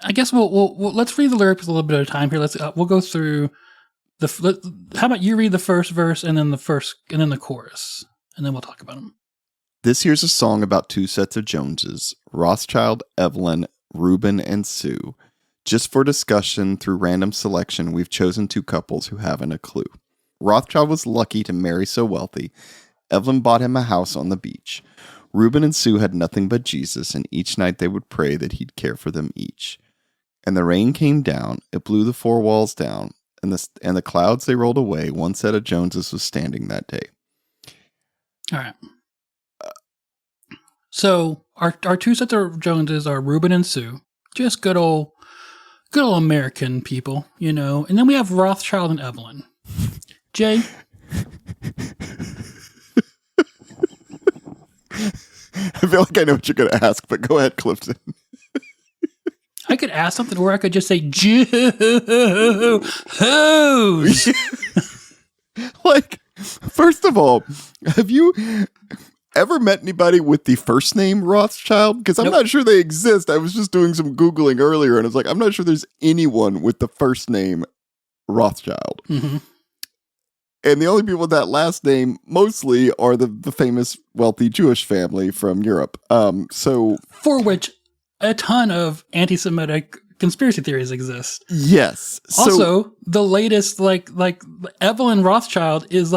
I guess we'll let's read the lyrics a little bit at a time here. We'll go through how about you read the first verse and then the chorus, and then we'll talk about them. This here's a song about two sets of Joneses: Rothschild, Evelyn, Reuben, and Sue. Just for discussion through random selection, we've chosen 2 couples who haven't a clue. Rothschild was lucky to marry so wealthy. Evelyn bought him a house on the beach. Reuben and Sue had nothing but Jesus, and each night they would pray that he'd care for them each. And the rain came down, it blew the 4 walls down, and the clouds they rolled away. One set of Joneses was standing that day. All right. So our 2 sets of Joneses are Reuben and Sue, just good old American people, you know. And then we have Rothschild and Evelyn. Jay. I feel like I know what you're going to ask, but go ahead, Clifton. I could ask something where I could just say Jews. Like, first of all, have you ever met anybody with the first name Rothschild? Because I'm Nope. not sure they exist. I was just doing some Googling earlier, and I was like, I'm not sure there's anyone with the first name Rothschild. Mm-hmm. And the only people with that last name mostly are the famous wealthy Jewish family from Europe. So For which a ton of anti-Semitic conspiracy theories exist. yes. Also, the latest, like Evelyn Rothschild is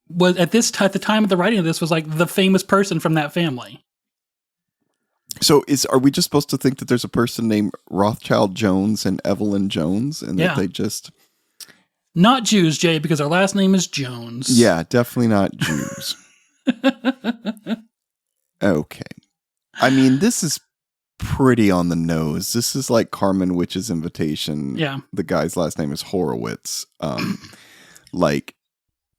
was at the time of the writing of this was like the famous person from that family. So are we just supposed to think that there's a person named Rothschild Jones and Evelyn Jones, and Yeah. that they just Not Jews, Jay, because our last name is Jones. yeah, definitely not Jews. Okay, I mean this is pretty on the nose. This is like Carmen Witch's Invitation. Yeah. The guy's last name is Horowitz. Like,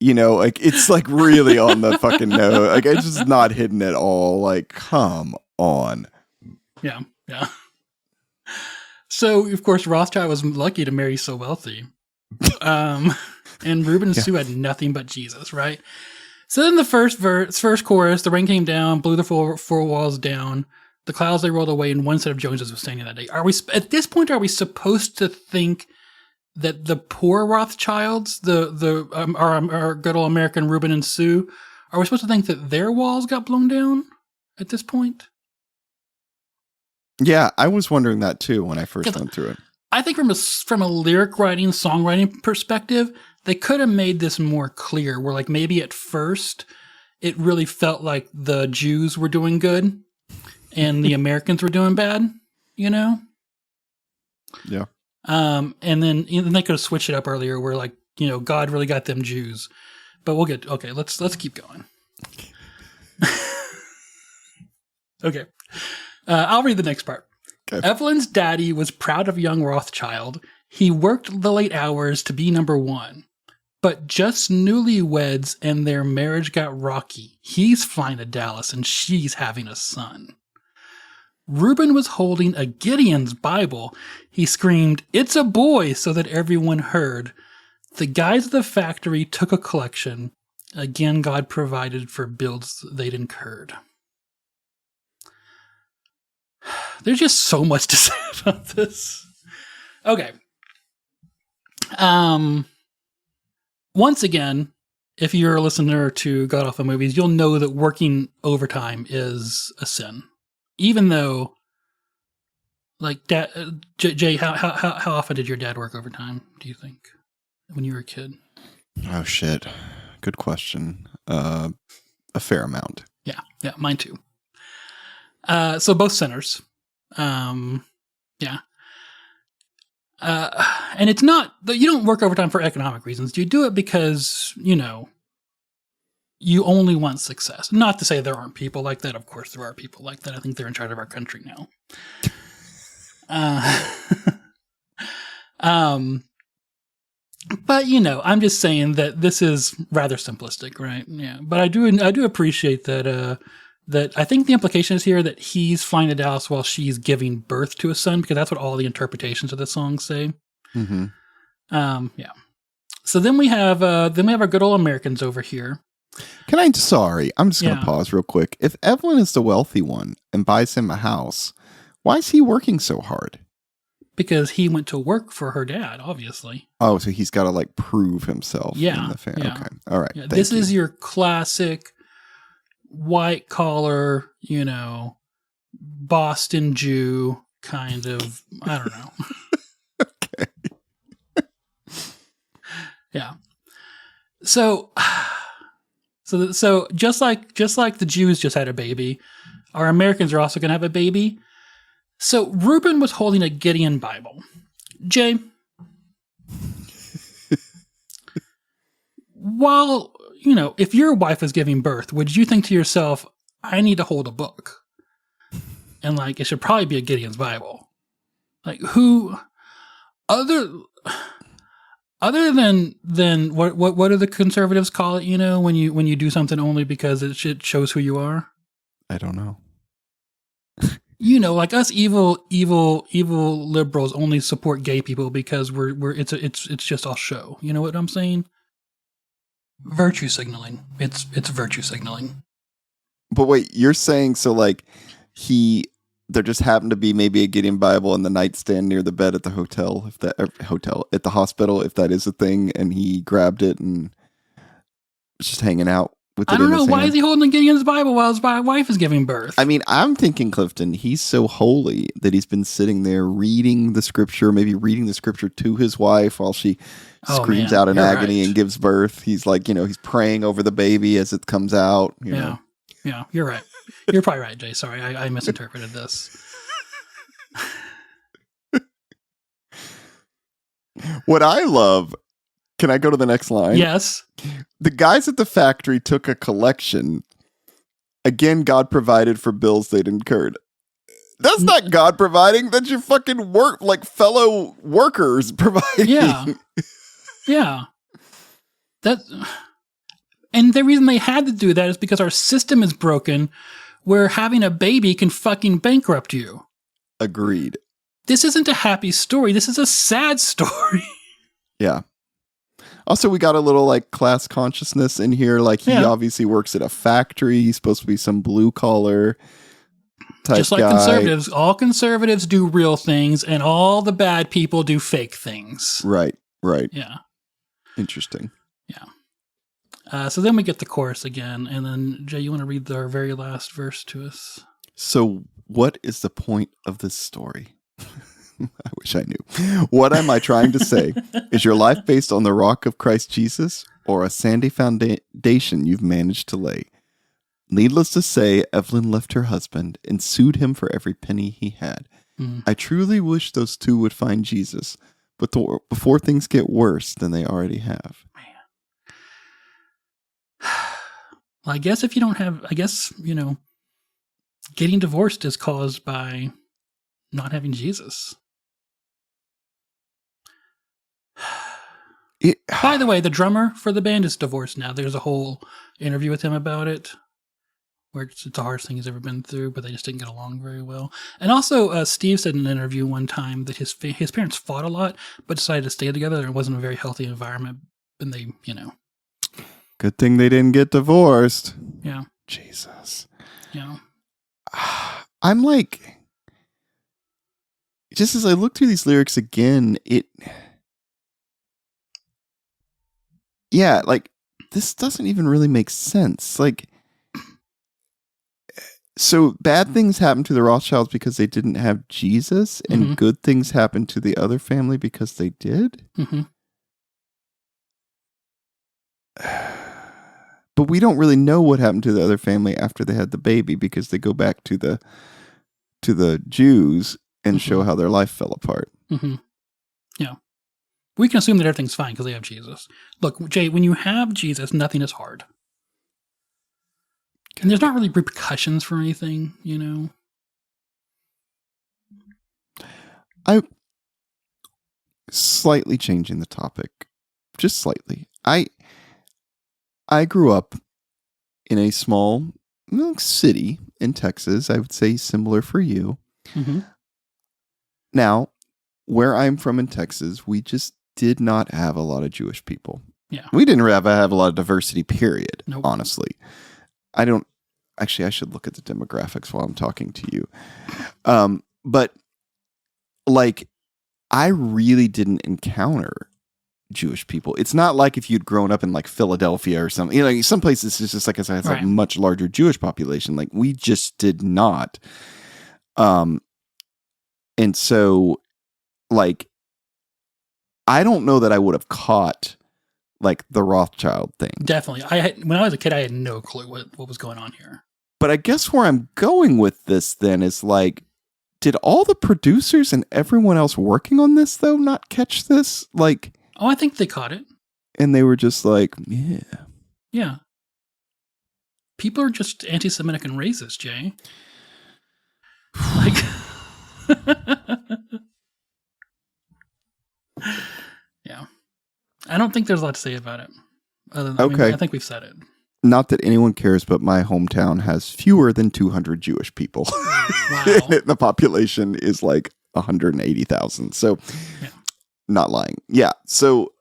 you know, like it's like really on the fucking nose. Like it's just not hidden at all. Like, come on. Yeah. Yeah. So, of course, Rothschild was lucky to marry so wealthy. And Reuben and Sue had nothing but Jesus, right? So then the first chorus, the rain came down, blew the 4 walls down. The clouds they rolled away, and one set of Joneses was standing that day. Are we at this point? Are we supposed to think that the poor Rothschilds, our good old American Reuben and Sue, are we supposed to think that their walls got blown down at this point? Yeah, I was wondering that too when I first went through it. I think from a lyric writing, songwriting perspective, they could have made this more clear. Where like maybe at first it really felt like the Jews were doing good and the Americans were doing bad, you know? Yeah. And then they could have switched it up earlier where like, you know, God really got them Jews. But let's keep going. Okay. I'll read the next part. Okay. Evelyn's daddy was proud of young Rothschild. He worked the late hours to be number 1. But just newlyweds and their marriage got rocky. He's flying to Dallas and she's having a son. Reuben was holding a Gideon's Bible. He screamed, "It's a boy," so that everyone heard. The guys at the factory took a collection. Again, God provided for bills they'd incurred. There's just so much to say about this. Okay. Once again, if you're a listener to God Awful Movies, you'll know that working overtime is a sin. Even though, like, Jay, how often did your dad work overtime, do you think, when you were a kid? Oh, shit. Good question. A fair amount. Yeah, mine too. So both sinners. Yeah. And it's not that you don't work overtime for economic reasons. You do it because, you know, you only want success. Not to say there aren't people like that. Of course there are people like that. I think they're in charge of our country now. But you know, I'm just saying that this is rather simplistic, right? Yeah. But I do appreciate that, that I think the implication is here that he's flying to Dallas while she's giving birth to a son, because that's what all the interpretations of the song say. Mm-hmm. Yeah. So then we have our good old Americans over here. I'm just going to Yeah. pause real quick. If Evelyn is the wealthy one and buys him a house, why is he working so hard? Because he went to work for her dad, obviously. Oh, so he's got to like prove himself Yeah, in the family. yeah. Okay. All right. Yeah, Thank this you. is your classic white collar, you know, Boston Jew kind of, I don't know. Okay. Yeah. So just like the Jews just had a baby, our Americans are also going to have a baby. So Reuben was holding a Gideon Bible. Jay, while, if your wife was giving birth, would you think to yourself, I need to hold a book? And it should probably be a Gideon's Bible. Who other than what do the conservatives call it, when you do something only because it shows who you are? I don't know. Us evil liberals only support gay people because it's just all show. You know what I'm saying? Virtue signaling. It's virtue signaling. But wait, you're saying so there just happened to be maybe a Gideon Bible in the nightstand near the bed at the hotel, at the hospital, if that is a thing, and he grabbed it and was just hanging out with it. I don't know. Why is he holding Gideon's Bible while his wife is giving birth? I mean, I'm thinking, Clifton, he's so holy that he's been sitting there reading the scripture, maybe reading the scripture to his wife while she screams out in agony and gives birth. He's he's praying over the baby as it comes out. You know? Yeah, you're right. You're probably right, Jay. Sorry, I misinterpreted this. What I love, can I go to the next line? Yes. The guys at the factory took a collection. Again, God provided for bills they'd incurred. That's not God providing. That's your fucking fellow workers providing. Yeah. And the reason they had to do that is because our system is broken where having a baby can fucking bankrupt you. Agreed. This isn't a happy story. This is a sad story. Yeah. Also, we got a little class consciousness in here. He obviously works at a factory. He's supposed to be some blue collar type just like guy. Conservatives. All conservatives do real things and all the bad people do fake things. Right. Yeah. Interesting. Yeah. So then we get the chorus again, and then Jay, you want to read our very last verse to us? So, what is the point of this story? I wish I knew. What am I trying to say? Is your life based on the rock of Christ Jesus, or a sandy foundation you've managed to lay? Needless to say, Evelyn left her husband and sued him for every penny he had. I truly wish those two would find Jesus, but before things get worse than they already have. Well, I guess getting divorced is caused by not having Jesus. By the way, the drummer for the band is divorced now. There's a whole interview with him about it, where it's the hardest thing he's ever been through, but they just didn't get along very well. And also, Steve said in an interview one time that his parents fought a lot, but decided to stay together. It wasn't a very healthy environment, and they, Good thing they didn't get divorced. Yeah. Jesus. Yeah. I'm just as I look through these lyrics again, this doesn't even really make sense. So bad things happen to the Rothschilds because they didn't have Jesus, and good things happen to the other family because they did? Mm-hmm. But we don't really know what happened to the other family after they had the baby, because they go back to the Jews and show how their life fell apart. Mm-hmm. Yeah. We can assume that everything's fine because they have Jesus. Look, Jay, when you have Jesus, nothing is hard. And there's not really repercussions for anything, I slightly changing the topic, just slightly. I grew up in a small city in Texas. I would say similar for you. Mm-hmm. Now, where I'm from in Texas, we just did not have a lot of Jewish people. Yeah. We didn't have a lot of diversity, period, Nope. honestly. I should look at the demographics while I'm talking to you. But I really didn't encounter Jewish people. It's not like if you'd grown up in Philadelphia or something. Some places it's just it's a much larger Jewish population. We just did not. And so, like, I don't know that I would have caught, like, the Rothschild thing. Definitely. When I was a kid, I had no clue what was going on here. But I guess where I'm going with this then is, like, did all the producers and everyone else working on this, though, not catch this? Like, Oh, I think they caught it. and they were just like, yeah. Yeah. People are just anti-Semitic and racist, Jay. Like, yeah. I don't think there's a lot to say about it. Other than, Okay. I think we've said it. Not that anyone cares, but my hometown has fewer than 200 Jewish people. Wow. The population is like 180,000. So, Yeah. not lying. Yeah. So,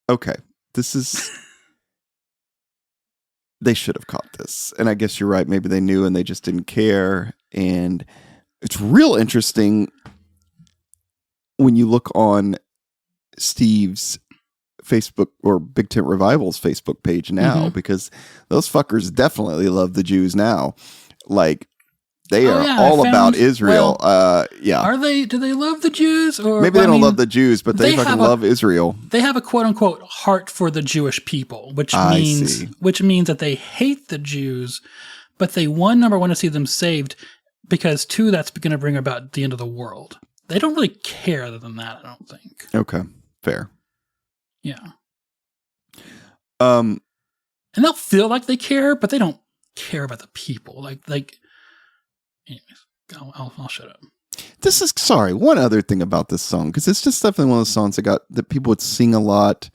okay. This is. They should have caught this. And I guess you're right. Maybe they knew and they just didn't care. And it's real interesting when you look on Steve's Facebook or Big Tent Revival's Facebook page now, because those fuckers definitely love the Jews now. Like, they are all about Israel. Yeah. Are they? Do they love the Jews? Or maybe they don't love the Jews, but they fucking love Israel. They have a quote unquote heart for the Jewish people, which means that they hate the Jews, but they number one, to see them saved, because two, that's going to bring about the end of the world. They don't really care other than that, I don't think. Okay, fair. Yeah. And they'll feel like they care, but they don't care about the people. Like. Anyways, I'll shut up. This is one other thing about this song, because it's just definitely one of those songs that people would sing a lot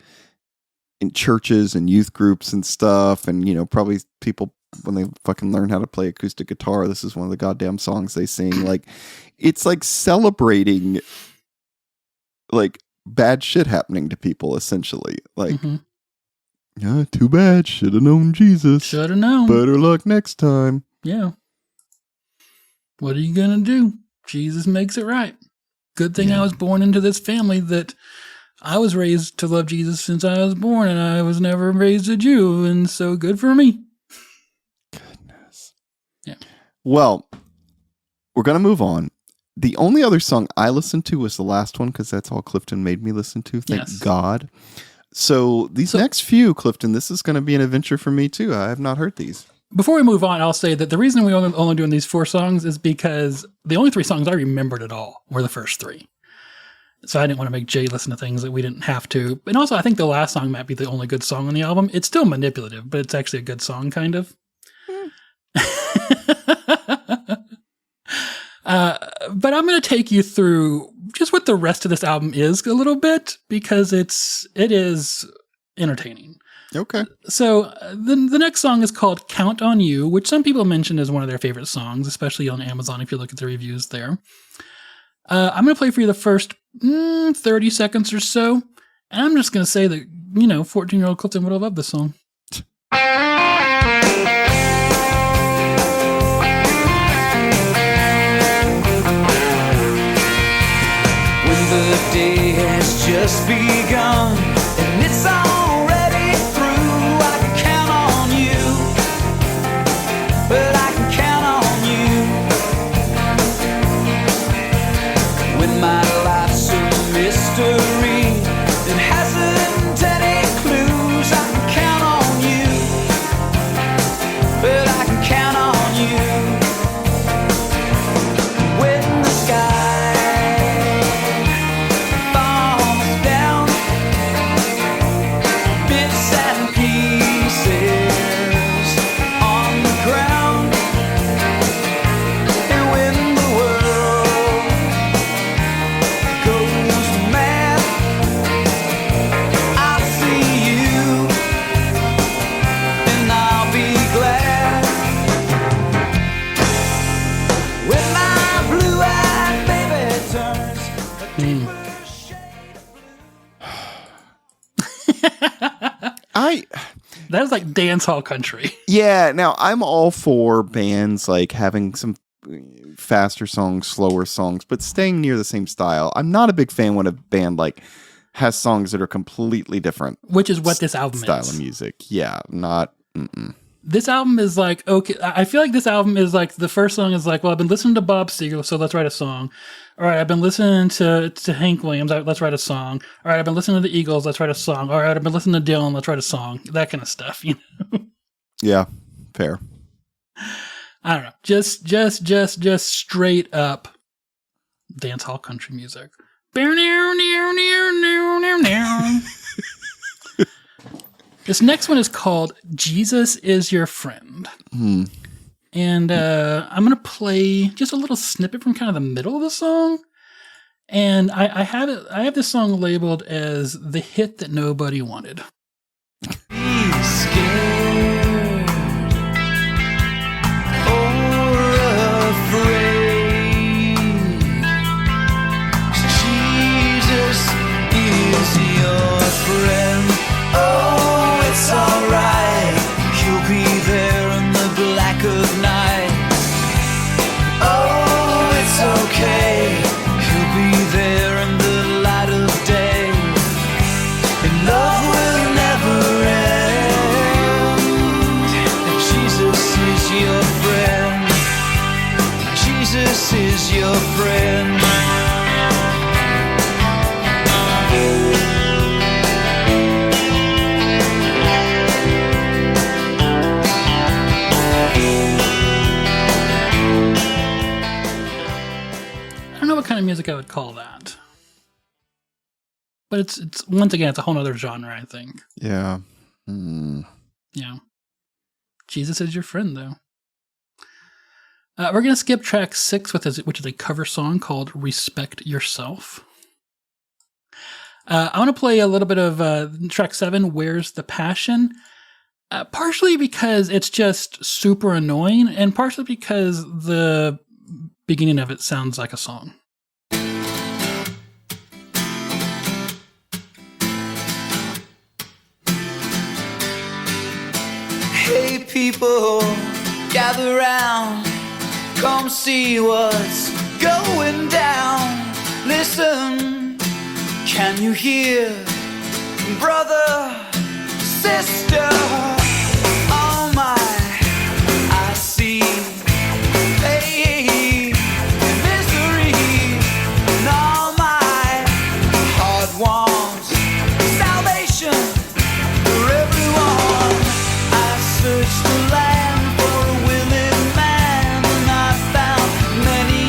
in churches and youth groups and stuff, and probably people when they fucking learn how to play acoustic guitar, this is one of the goddamn songs they sing. Like, it's like celebrating like bad shit happening to people, essentially. Like, yeah, too bad, should have known Jesus. Should have known. Better luck next time. Yeah. What are you going to do? Jesus makes it right. Good thing I was born into this family that I was raised to love Jesus since I was born, and I was never raised a Jew, and so good for me. Goodness. Yeah. Well, we're going to move on. The only other song I listened to was the last one, because that's all Clifton made me listen to. Thank God. So these next few, Clifton, this is going to be an adventure for me too. I have not heard these. Before we move on, I'll say that the reason we only doing these 4 songs is because the only 3 songs I remembered at all were the first 3. So I didn't want to make Jay listen to things that we didn't have to. And also, I think the last song might be the only good song on the album. It's still manipulative, but it's actually a good song, kind of. But I'm going to take you through just what the rest of this album is a little bit, because it is entertaining. Okay. So the next song is called Count on You, which some people mentioned as one of their favorite songs, especially on Amazon if you look at the reviews there. I'm going to play for you the first 30 seconds or so, and I'm just going to say that, 14-year-old Clifton would have loved this song. When the day has just begun and it's already through, I can count on you. Well, I can count on you. When my life's a mystery that hasn't any clues, I can count on you. Well, I can count on you. When the sky falls down, bits and pieces on the ground, and when the world goes mad, I'll see you and I'll be glad. When my blue-eyed baby turns a deeper shade of blue. That is like dance hall country. Yeah, now I'm all for bands like having some faster songs, slower songs, but staying near the same style. I'm not a big fan when a band like has songs that are completely different Which is what this album style is. of music. Yeah, not. Mm-mm. this album is like, okay, I feel like this album is like, the first song is like, well, I've been listening to Bob Seger, so let's write a song. All right, I've been listening to Hank Williams, let's write a song. All right, I've been listening to the Eagles, let's write a song. All right, I've been listening to Dylan, let's write a song. That kind of stuff, you know? Yeah, fair. I don't know. Just straight up dance hall country music. This next one is called Jesus Is Your Friend. And I'm going to play just a little snippet from kind of the middle of the song. And I have this song labeled as the hit that nobody wanted. Be scared or afraid. Jesus is your friend. Oh, it's alright. He'll be there in the black of night. Oh, it's okay. He'll be there in the light of day. And love will never end. And Jesus is your friend. Jesus is your friend. I don't know what kind of music I would call that. But it's once again, it's a whole other genre, I think. Yeah. Yeah. Jesus Is Your Friend, though. We're going to skip track 6, which is a cover song called Respect Yourself. I want to play a little bit of track 7, Where's the Passion? Partially because it's just super annoying, and partially because the beginning of it sounds like a song. Hey people, gather round. Come see what's going down. Listen, can you hear? Brother, sister, oh my, I see pain, misery, and all my heart wants salvation for everyone. I searched the land for a willing man, and I found many.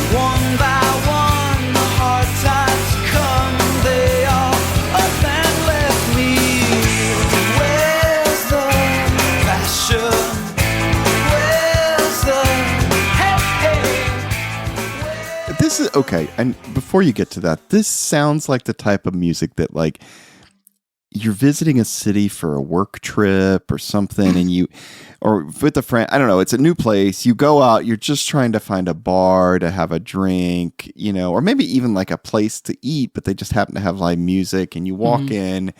One by one, the hard times come, they all up and left me. Where's the passion? Where's the hey? This is okay. And before you get to that, this sounds like the type of music that, like, you're visiting a city for a work trip or something, and or with a friend, I don't know, it's a new place. You go out, you're just trying to find a bar to have a drink, you know, or maybe even like a place to eat, but they just happen to have live music, and you walk in,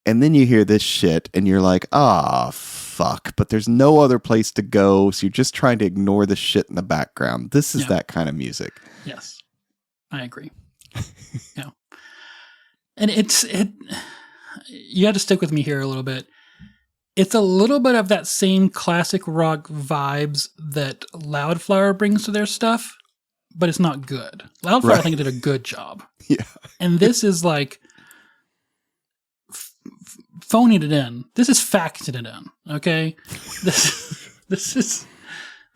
and then you hear this shit, and you're like, fuck, but there's no other place to go, so you're just trying to ignore the shit in the background. This is that kind of music. Yes, I agree. Yeah. And you got to stick with me here a little bit. It's a little bit of that same classic rock vibes that Loudflower brings to their stuff, but it's not good. Loudflower, I think, did a good job. Yeah. And this is like phoning it in. This is faxing it in. Okay. This is,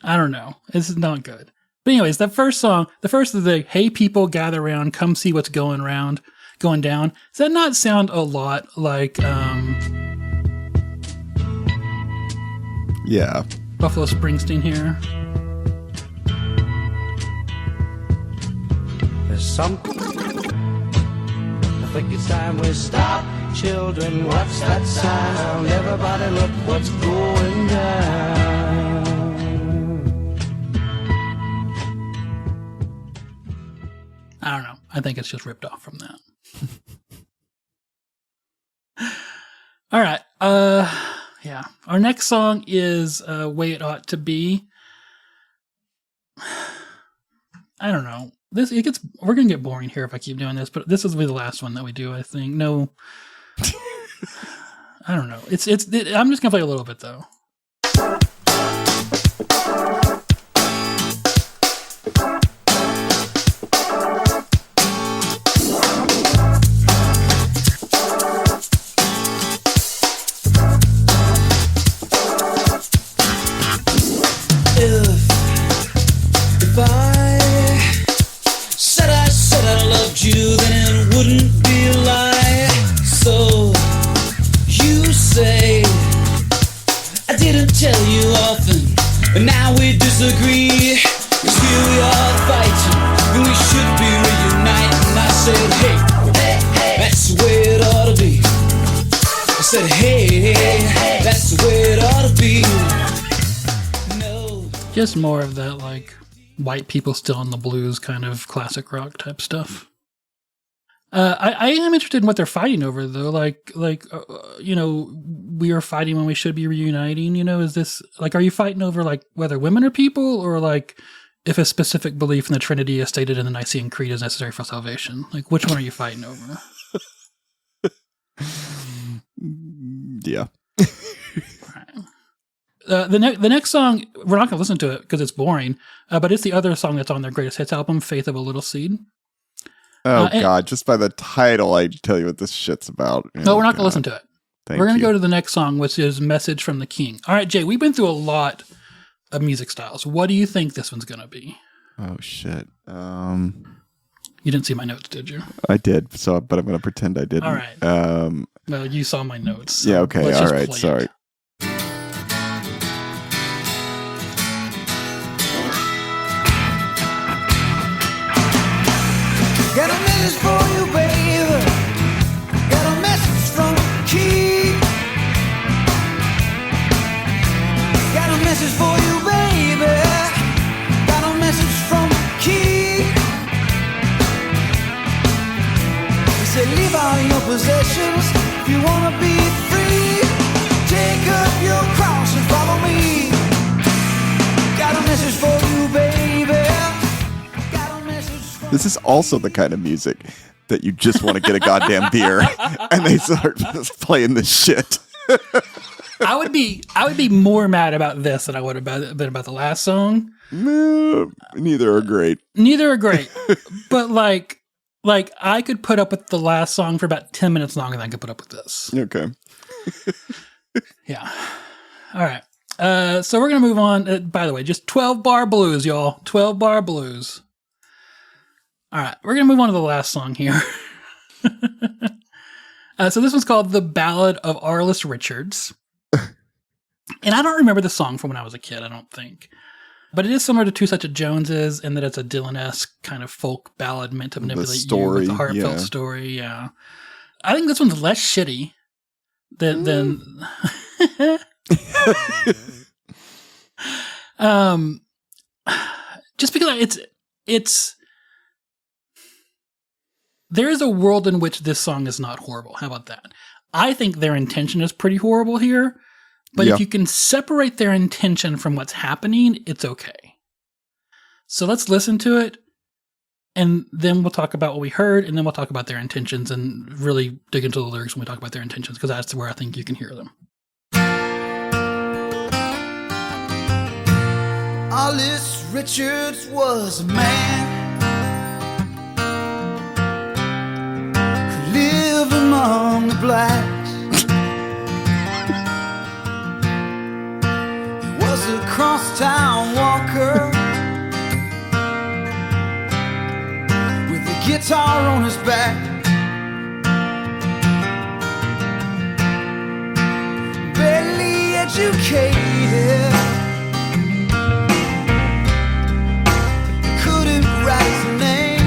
I don't know. This is not good. But anyways, that first song, the first of the "Hey people, gather around, come see what's going down." Does that not sound a lot like Yeah. Buffalo Springsteen here? There's something. I think it's time we stop. Children, what's that sound? Everybody look what's going down. I don't know. I think it's just ripped off from that. All right. Yeah. Our next song is Way It Ought to Be. I don't know. We're gonna get boring here if I keep doing this, but this will be the last one that we do, I think. No. I don't know. I'm just gonna play a little bit though. If I said I loved you, then it wouldn't be a lie. So you say I didn't tell you often, and now we disagree. 'Cause here we are fighting, and we should be reuniting. I said, hey, that's the way it ought to be. I said, hey, that's the way it ought to be. No. Just more of that, like, white people still in the blues kind of classic rock type stuff. I am interested in what they're fighting over, though. You know, we are fighting when we should be reuniting. You know, is this, like, are you fighting over, like, whether women are people, or, like, if a specific belief in the Trinity as stated in the Nicene Creed is necessary for salvation? Like, which one are you fighting over? Yeah. The next song, we're not going to listen to it because it's boring, but it's the other song that's on their greatest hits album, Faith of a Little Seed. Oh, God. Just by the title, I tell you what this shit's about. No, we're not going to listen to it. Thank we're going to you. go to the next song, which is Message from the King. All right, Jay, we've been through a lot of music styles. What do you think this one's going to be? Oh, shit. You didn't see my notes, did you? I did, but I'm going to pretend I didn't. All right. Well, you saw my notes. So yeah, okay. let's All just right. play it. Sorry. Got a message for you, baby. Got a message from the king. Got a message for you, baby. Got a message from the king. He said, leave all your possessions if you wanna be free. Take up your cross and follow me. Got a message for you, baby. Got a message from This is also the kind of music that you just want to get a goddamn beer and they start playing this shit. I would be more mad about this than I would have been about the last song. Neither are great. Neither are great, but like I could put up with the last song for about 10 minutes longer than I could put up with this. Okay. Yeah. All right. So we're going to move on. By the way, just 12-bar blues, y'all. 12-bar blues. All right. We're going to move on to the last song here. So this one's called The Ballad of Arliss Richards. And I don't remember the song from when I was a kid, I don't think. But it is similar to Two Such a Joneses in that it's a Dylan-esque kind of folk ballad meant to manipulate you with a heartfelt story. Yeah. I think this one's less shitty than just because it's there is a world in which this song is not horrible. How about that? I think their intention is pretty horrible here, but if you can separate their intention from what's happening, it's okay. So let's listen to it, and then we'll talk about what we heard, and then we'll talk about their intentions and really dig into the lyrics when we talk about their intentions, because that's where I think you can hear them. Arliss Richards was a man who lived among the blacks. He was a crosstown walker with a guitar on his back. Barely educated, couldn't write his name.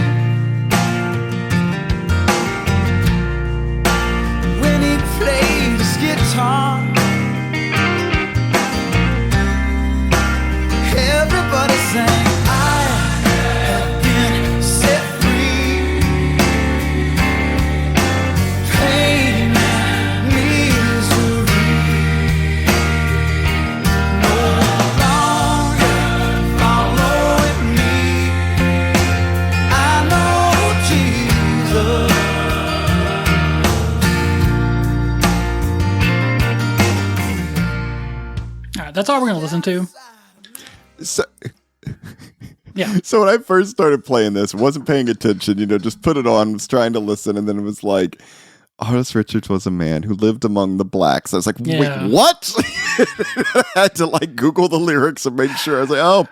When he played his guitar, everybody sang, I have been set free. Pain and misery, no right, that's all we're gonna listen to. So, Yeah. so when I first started playing this, wasn't paying attention, just put it on, was trying to listen, and then it was like, Arliss Richards was a man who lived among the blacks. I was like, Yeah. wait, what? I had to like Google the lyrics and make sure. I was like, oh,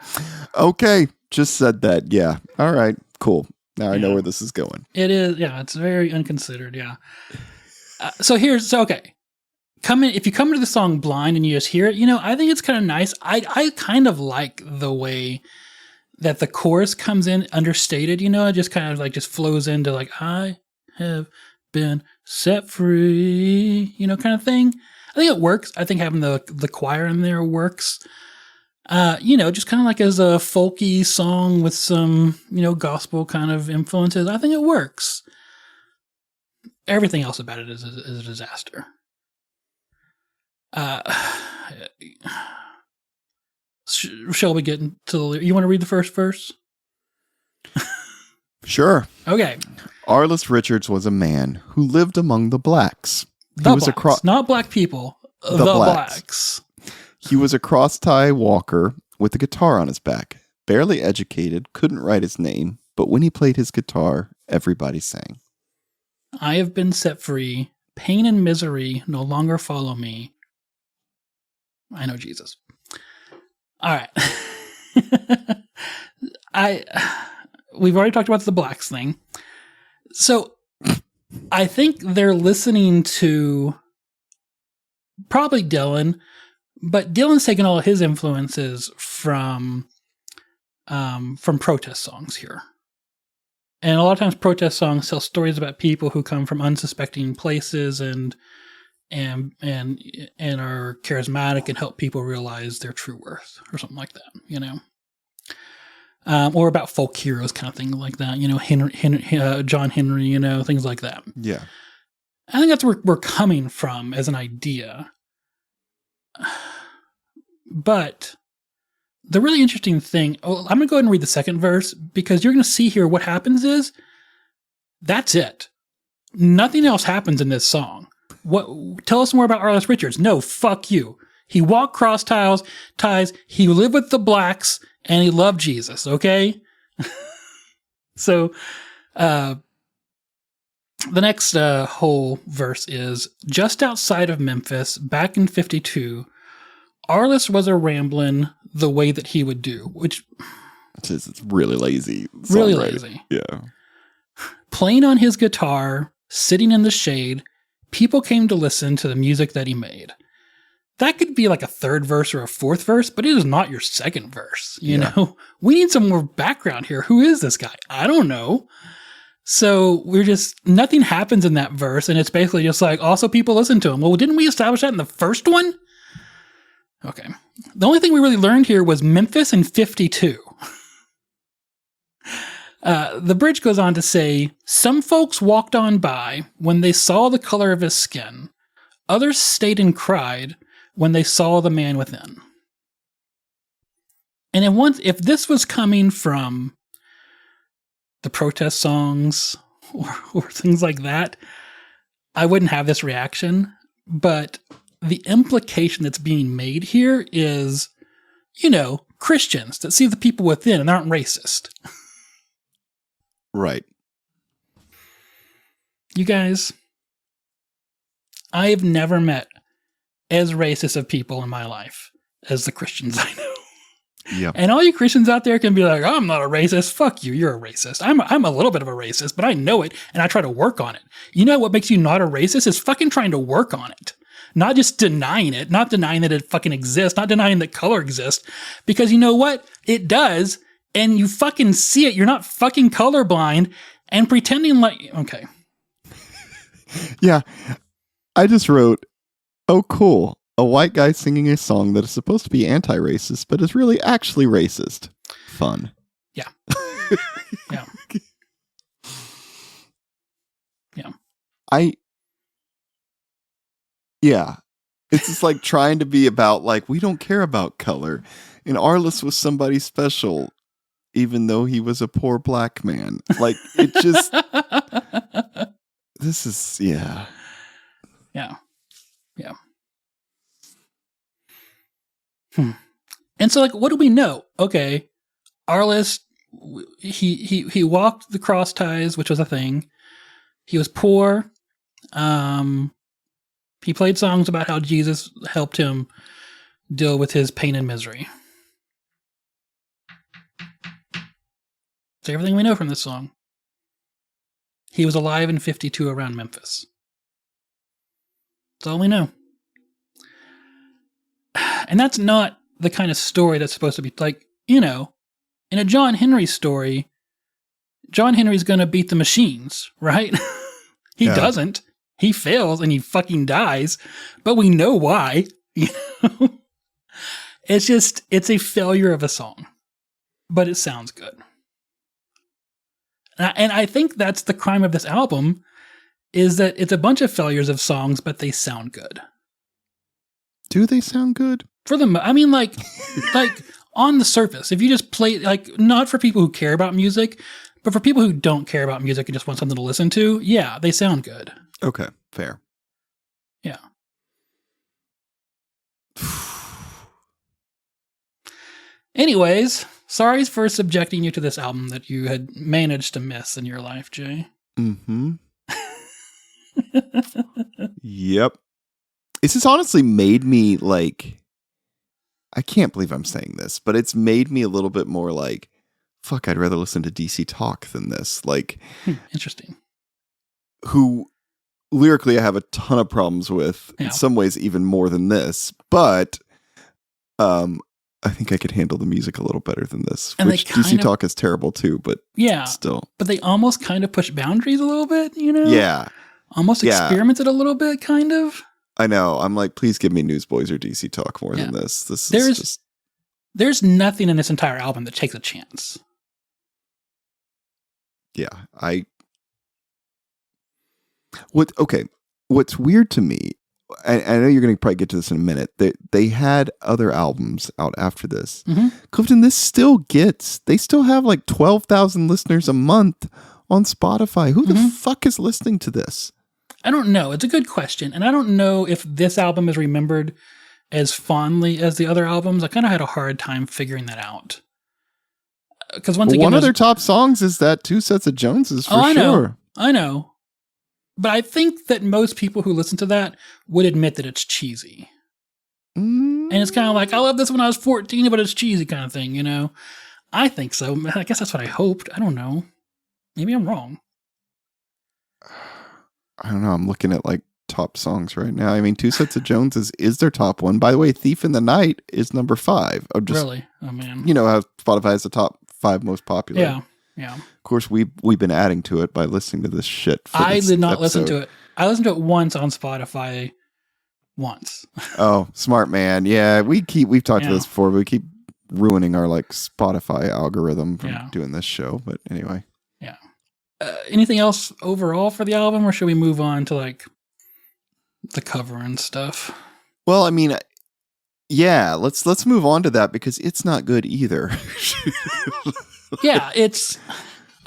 okay, just said that. Yeah, all right, cool. Now I know where this is going. It is, yeah, it's very unconsidered, yeah. Okay. If you come to the song blind and you just hear it, I think it's kind of nice. I kind of like the way that the chorus comes in understated, it just kind of like just flows into like, I have been set free, kind of thing. I think it works. I think having the choir in there works. Just kind of like as a folky song with some, gospel kind of influences. I think it works. Everything else about it is a disaster. Shall we get into you want to read the first verse? Sure. Okay. Arliss Richards was a man who lived among the blacks. Not black people. The blacks. He was a cross-tie walker with a guitar on his back. Barely educated, couldn't write his name, but when he played his guitar, everybody sang. I have been set free. Pain and misery no longer follow me. I know Jesus. All right. We've already talked about the blacks thing. So I think they're listening to probably Dylan, but Dylan's taken all of his influences from protest songs here. And a lot of times protest songs tell stories about people who come from unsuspecting places and are charismatic and help people realize their true worth or something like that, or about folk heroes kind of thing like that, John Henry, things like that. Yeah. I think that's where we're coming from as an idea. But the really interesting thing, I'm going to go ahead and read the second verse because you're going to see here what happens is that's it. Nothing else happens in this song. Tell us more about Arliss Richards. No, fuck you. He walked cross ties, he lived with the blacks, and he loved Jesus, okay? So, the next whole verse is, just outside of Memphis, back in 52, Arliss was a ramblin' the way that he would do, which... It's really lazy. Really lazy. Yeah. Playing on his guitar, sitting in the shade, people came to listen to the music that he made. That could be like a third verse or a fourth verse, but it is not your second verse. You know, we need some more background here. Who is this guy? I don't know. So nothing happens in that verse. And it's basically just like, also people listen to him. Well, didn't we establish that in the first one? Okay. The only thing we really learned here was Memphis in 52. The bridge goes on to say, some folks walked on by when they saw the color of his skin. Others stayed and cried when they saw the man within. And if this was coming from the protest songs or things like that, I wouldn't have this reaction. But the implication that's being made here is, Christians that see the people within and aren't racist. Right. You guys, I have never met as racist of people in my life as the Christians I know. Yeah. And all you Christians out there can be like, I'm not a racist. Fuck you. You're a racist. I'm a little bit of a racist, but I know it and I try to work on it. You know what makes you not a racist is fucking trying to work on it. Not just denying it, not denying that it fucking exists, not denying that color exists. Because you know what? It does. And you fucking see it. You're not fucking colorblind and pretending like, okay. Yeah. I just wrote, oh, cool. A white guy singing a song that is supposed to be anti-racist, but is really actually racist. Fun. Yeah. Yeah. Yeah. Yeah. It's just like trying to be about like, we don't care about color. And Arliss was somebody special, even though he was a poor black man. Like, it just... This is... Yeah. Yeah. Yeah. And so, like, what do we know? Okay, Arliss, he walked the cross ties, which was a thing. He was poor. He played songs about how Jesus helped him deal with his pain and misery. That's everything we know from this song. He was alive in 52 around Memphis. That's all we know. And that's not the kind of story that's supposed to be like, you know, in a John Henry story, John Henry's going to beat the machines, right? He doesn't. He fails and he fucking dies, but we know why. You know? It's a failure of a song, but it sounds good. And I think that's the crime of this album, is that it's a bunch of failures of songs, but they sound good. Do they sound good? For them, I mean, like on the surface, if you just play, like, not for people who care about music, but for people who don't care about music and just want something to listen to, yeah, they sound good. Okay, fair. Yeah. Anyways, sorry for subjecting you to this album that you had managed to miss in your life, Jay. Mm-hmm. Yep. This has honestly made me, like, I can't believe I'm saying this, but it's made me a little bit more like, fuck, I'd rather listen to DC Talk than this. Like, interesting. Who lyrically I have a ton of problems with, Yeah. in some ways even more than this, but I think I could handle the music a little better than this, and which DC Talk is terrible too, but yeah, still. But they almost kind of push boundaries a little bit, you know? Yeah. Almost experimented a little bit, kind of. I know. I'm like, please give me Newsboys or DC Talk more than this. There's nothing in this entire album that takes a chance. Yeah. What's weird to me, I know you're going to probably get to this in a minute. They had other albums out after this. Mm-hmm. Clifton, they still have like 12,000 listeners a month on Spotify. Who the fuck is listening to this? I don't know. It's a good question. And I don't know if this album is remembered as fondly as the other albums. I kind of had a hard time figuring that out. Because once again, one of their top songs is that Two Sets of Joneses for sure. I know. But I think that most people who listen to that would admit that it's cheesy. And it's kind of like, I love this when I was 14, but it's cheesy kind of thing, you know? I think so. I guess that's what I hoped. I don't know. Maybe I'm wrong. I don't know. I'm looking at like top songs right now. I mean, Two Sets of Joneses is their top one. By the way, Thief in the Night is number 5. Really? Oh, man. You know how Spotify is the top 5 most popular. Yeah. Yeah. Of course, we've been adding to it by listening to this shit. I did not listen to it. I listened to it once on Spotify. Once. Oh, smart man. Yeah, we've talked about this before, but we keep ruining our like Spotify algorithm from doing this show. But anyway. Yeah. Anything else overall for the album, or should we move on to like the cover and stuff? Well, I mean, yeah, let's move on to that because it's not good either. Yeah, it's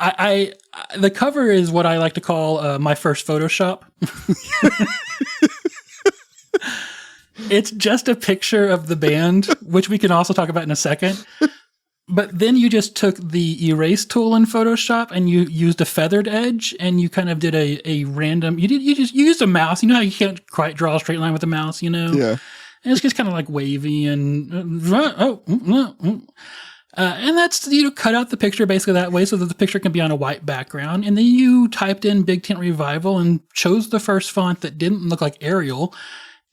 I the cover is what I like to call my first Photoshop. It's just a picture of the band, which we can also talk about in a second. But then you just took the erase tool in Photoshop and you used a feathered edge and you kind of did a random. You used a mouse. You know how you can't quite draw a straight line with a mouse, you know? Yeah. And it's just kind of like wavy and and that's, you know, cut out the picture basically that way so that the picture can be on a white background. And then you typed in Big Tent Revival and chose the first font that didn't look like Arial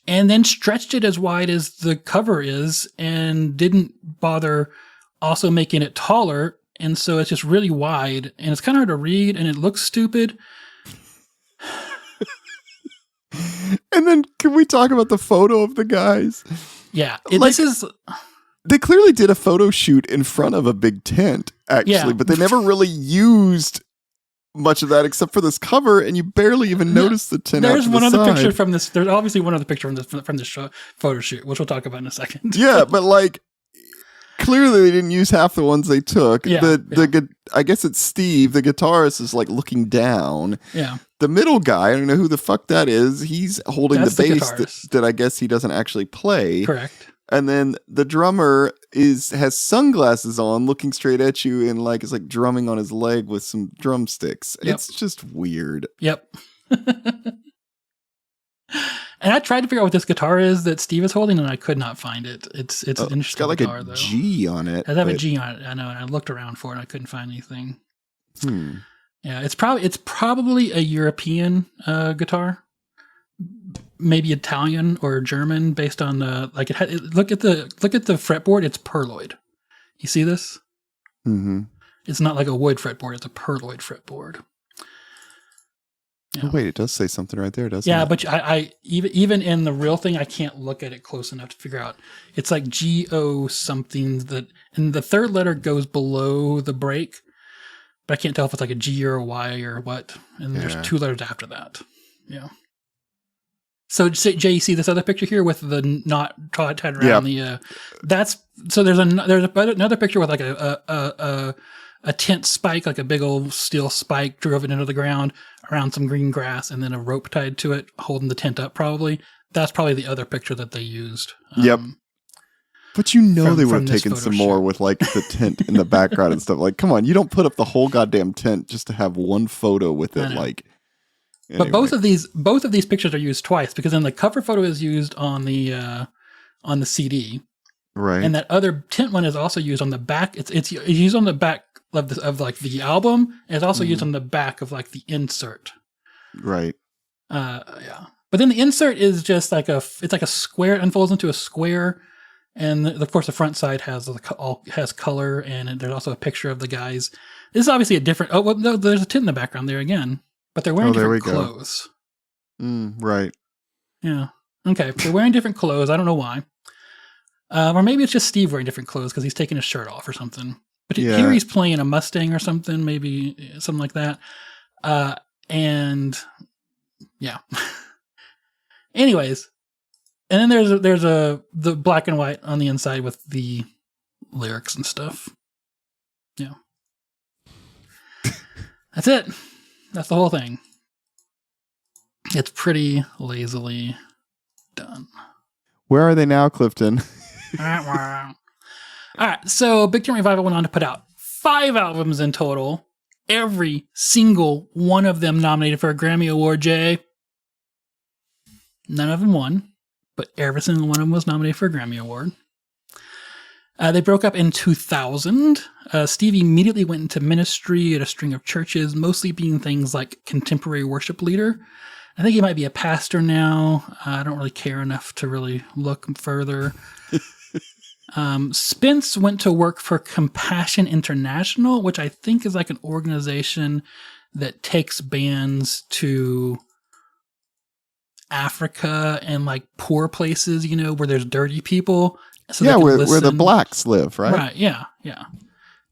and then stretched it as wide as the cover is and didn't bother also making it taller. And so it's just really wide and it's kind of hard to read and it looks stupid. And then can we talk about the photo of the guys? Yeah. They clearly did a photo shoot in front of a big tent, actually, but they never really used much of that except for this cover, and you barely even notice the tent. There's one other picture from this. There's obviously one other picture from this photo shoot, which we'll talk about in a second. Yeah, but like clearly they didn't use half the ones they took. I guess it's Steve, the guitarist, is like looking down. Yeah. The middle guy, I don't know who the fuck that is. He's holding the bass that I guess he doesn't actually play. Correct. And then the drummer has sunglasses on, looking straight at you, and is like drumming on his leg with some drumsticks. Yep. It's just weird. Yep. And I tried to figure out what this guitar is that Steve is holding, and I could not find it. It's an interesting It's got like guitar, a though. G on it. It does have a G on it. I know, and I looked around for it, and I couldn't find anything. Hmm. Yeah, it's probably a European guitar, maybe Italian or German, based on the look at the fretboard. It's pearloid. You see this? Mm-hmm. It's not like a wood fretboard. It's a pearloid fretboard. Yeah. Oh, wait, it does say something right there, doesn't Yeah, it? but I even in the real thing, I can't look at it close enough to figure out. It's like GO something that, and the third letter goes below the break, but I can't tell if it's like a G or a Y or what. And there's Yeah. 2 letters after that. Yeah. So Jay, you see this other picture here with the knot tied around the. There's another picture with like a tent spike, like a big old steel spike, drove it into the ground around some green grass, and then a rope tied to it, holding the tent up. Probably that's probably the other picture that they used. Yep. But you know they would from have this taken photo some shoot. more with like the tent in the background and stuff. Like, come on, you don't put up the whole goddamn tent just to have one photo with I it. know. Like, But both of these pictures are used twice, because then the cover photo is used on the CD, right? and that other tent one is also used on the back. It's used on the back of the album, and it's also used on the back of like the insert. Right. Yeah. But then the insert is just like it's like a square. It unfolds into a square, and of course the front side has color, and there's also a picture of the guys. This is obviously a different. Oh well, no, there's a tent in the background there again, but they're wearing there different we go. clothes. Right. Yeah. Okay. They're wearing different clothes. I don't know why. Or maybe it's just Steve wearing different clothes because he's taking his shirt off or something. But here he's playing a Mustang or something, maybe something like that. And yeah. Anyways, and then there's the black and white on the inside with the lyrics and stuff. Yeah. That's it. That's the whole thing. It's pretty lazily done. Where are they now, Clifton? All right, so Big Tent Revival went on to put out 5 albums in total. Every single one of them nominated for a Grammy Award, Jay. None of them won, but every single one of them was nominated for a Grammy Award. They broke up in 2000. Steve immediately went into ministry at a string of churches, mostly being things like contemporary worship leader. I think he might be a pastor now. I don't really care enough to really look further. Spence went to work for Compassion International, which I think is like an organization that takes bands to Africa and like poor places, where there's dirty people. So yeah, they can where the listen. blacks live, right? Right, yeah.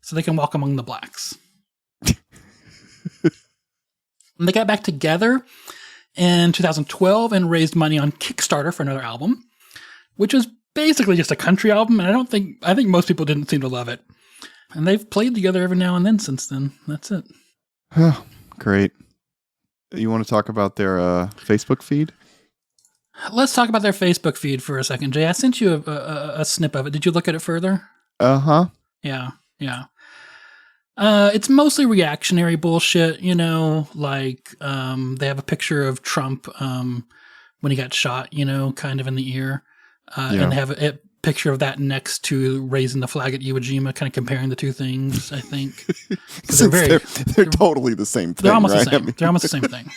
So they can walk among the blacks. And they got back together in 2012 and raised money on Kickstarter for another album, which was basically just a country album, and I think most people didn't seem to love it. And they've played together every now and then since then. That's it. Oh, great. You want to talk about their Facebook feed? Let's talk about their Facebook feed for a second, Jay. I sent you a snip of it. Did you look at it further? Uh-huh. Yeah. It's mostly reactionary bullshit, like they have a picture of Trump when he got shot, kind of in the ear. And they have a picture of that next to raising the flag at Iwo Jima, kind of comparing the two things, I think. They're totally the same thing. They're almost right? the same. I mean, They're almost the same thing.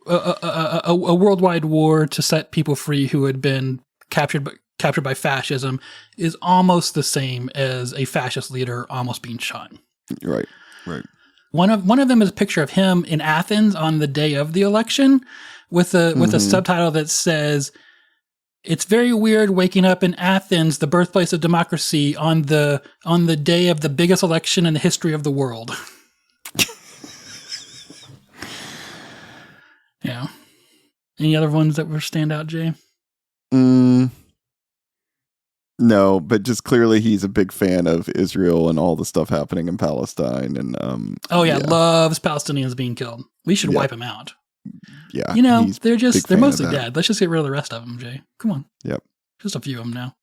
A worldwide war to set people free who had been captured by fascism is almost the same as a fascist leader almost being shot. Right. One of them is a picture of him in Athens on the day of the election with a subtitle that says, "It's very weird waking up in Athens, the birthplace of democracy, on the day of the biggest election in the history of the world." Yeah. Any other ones that were stand out, Jay? No, but just clearly he's a big fan of Israel and all the stuff happening in Palestine, and loves Palestinians being killed. We should wipe him out. Yeah. You know, he's they're big fan of mostly that. dead. Let's just get rid of the rest of them, Jay. Come on. Yep. Just a few of them now.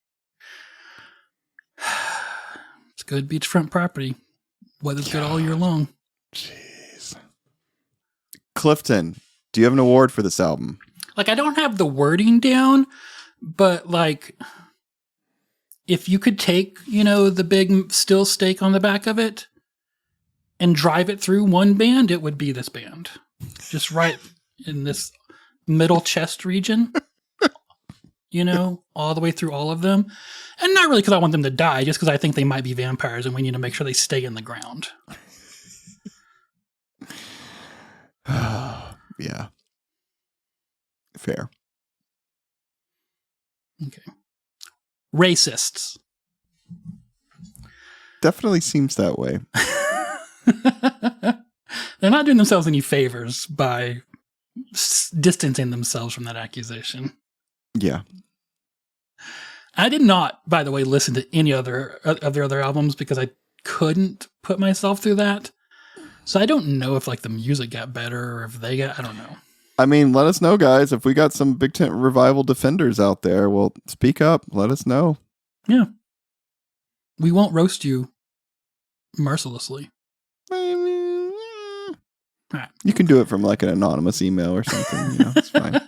It's good beachfront property. Weather's good all year long. Jeez. Clifton, do you have an award for this album? Like, I don't have the wording down, but like, if you could take, the big steel stake on the back of it and drive it through one band, it would be this band. Just right in this middle chest region, all the way through all of them. And not really because I want them to die, just because I think they might be vampires and we need to make sure they stay in the ground. Yeah. Fair. Okay. Racists. Definitely seems that way. They're not doing themselves any favors by distancing themselves from that accusation. Yeah. I did not, by the way, listen to any of their other albums because I couldn't put myself through that. So I don't know if like the music got better or if they got, I don't know. I mean, let us know, guys. If we got some Big Tent Revival defenders out there, well, speak up. Let us know. Yeah. We won't roast you mercilessly. Right. You can do it from like an anonymous email or something. It's fine.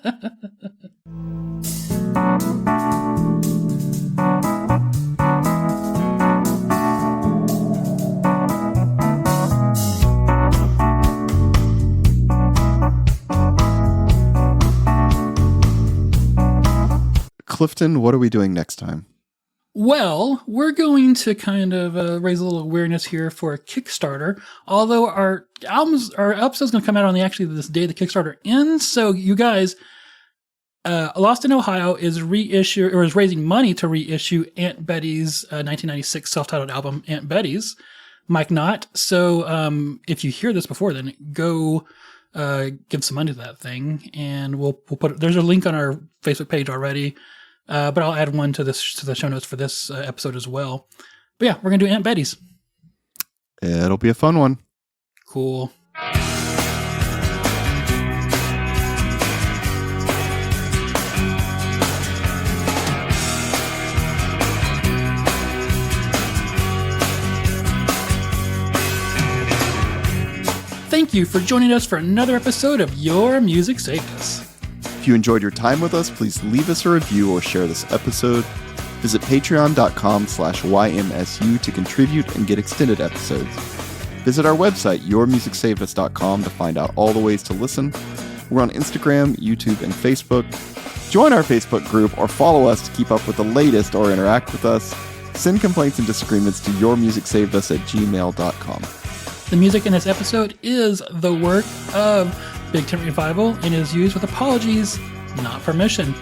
Clifton, what are we doing next time? Well, we're going to kind of raise a little awareness here for a Kickstarter. Although our episode's going to come out on this day the Kickstarter ends. So you guys, Lost in Ohio is raising money to reissue Aunt Betty's 1996 self-titled album, Aunt Betty's, Mike Knott. So if you hear this before, then go give some money to that thing, and we'll put. There's a link on our Facebook page already. But I'll add one to the show notes for this episode as well. But yeah, we're going to do Aunt Betty's. It'll be a fun one. Cool. Thank you for joining us for another episode of Your Music Saved Us. If you enjoyed your time with us, please leave us a review or share this episode. Visit patreon.com/YMSU to contribute and get extended episodes. Visit our website, yourmusicsavedus.com, to find out all the ways to listen. We're on Instagram, YouTube, and Facebook. Join our Facebook group or follow us to keep up with the latest or interact with us. Send complaints and disagreements to yourmusicsavedus@gmail.com. The music in this episode is the work of Big Tent Revival and is used with apologies, not permission.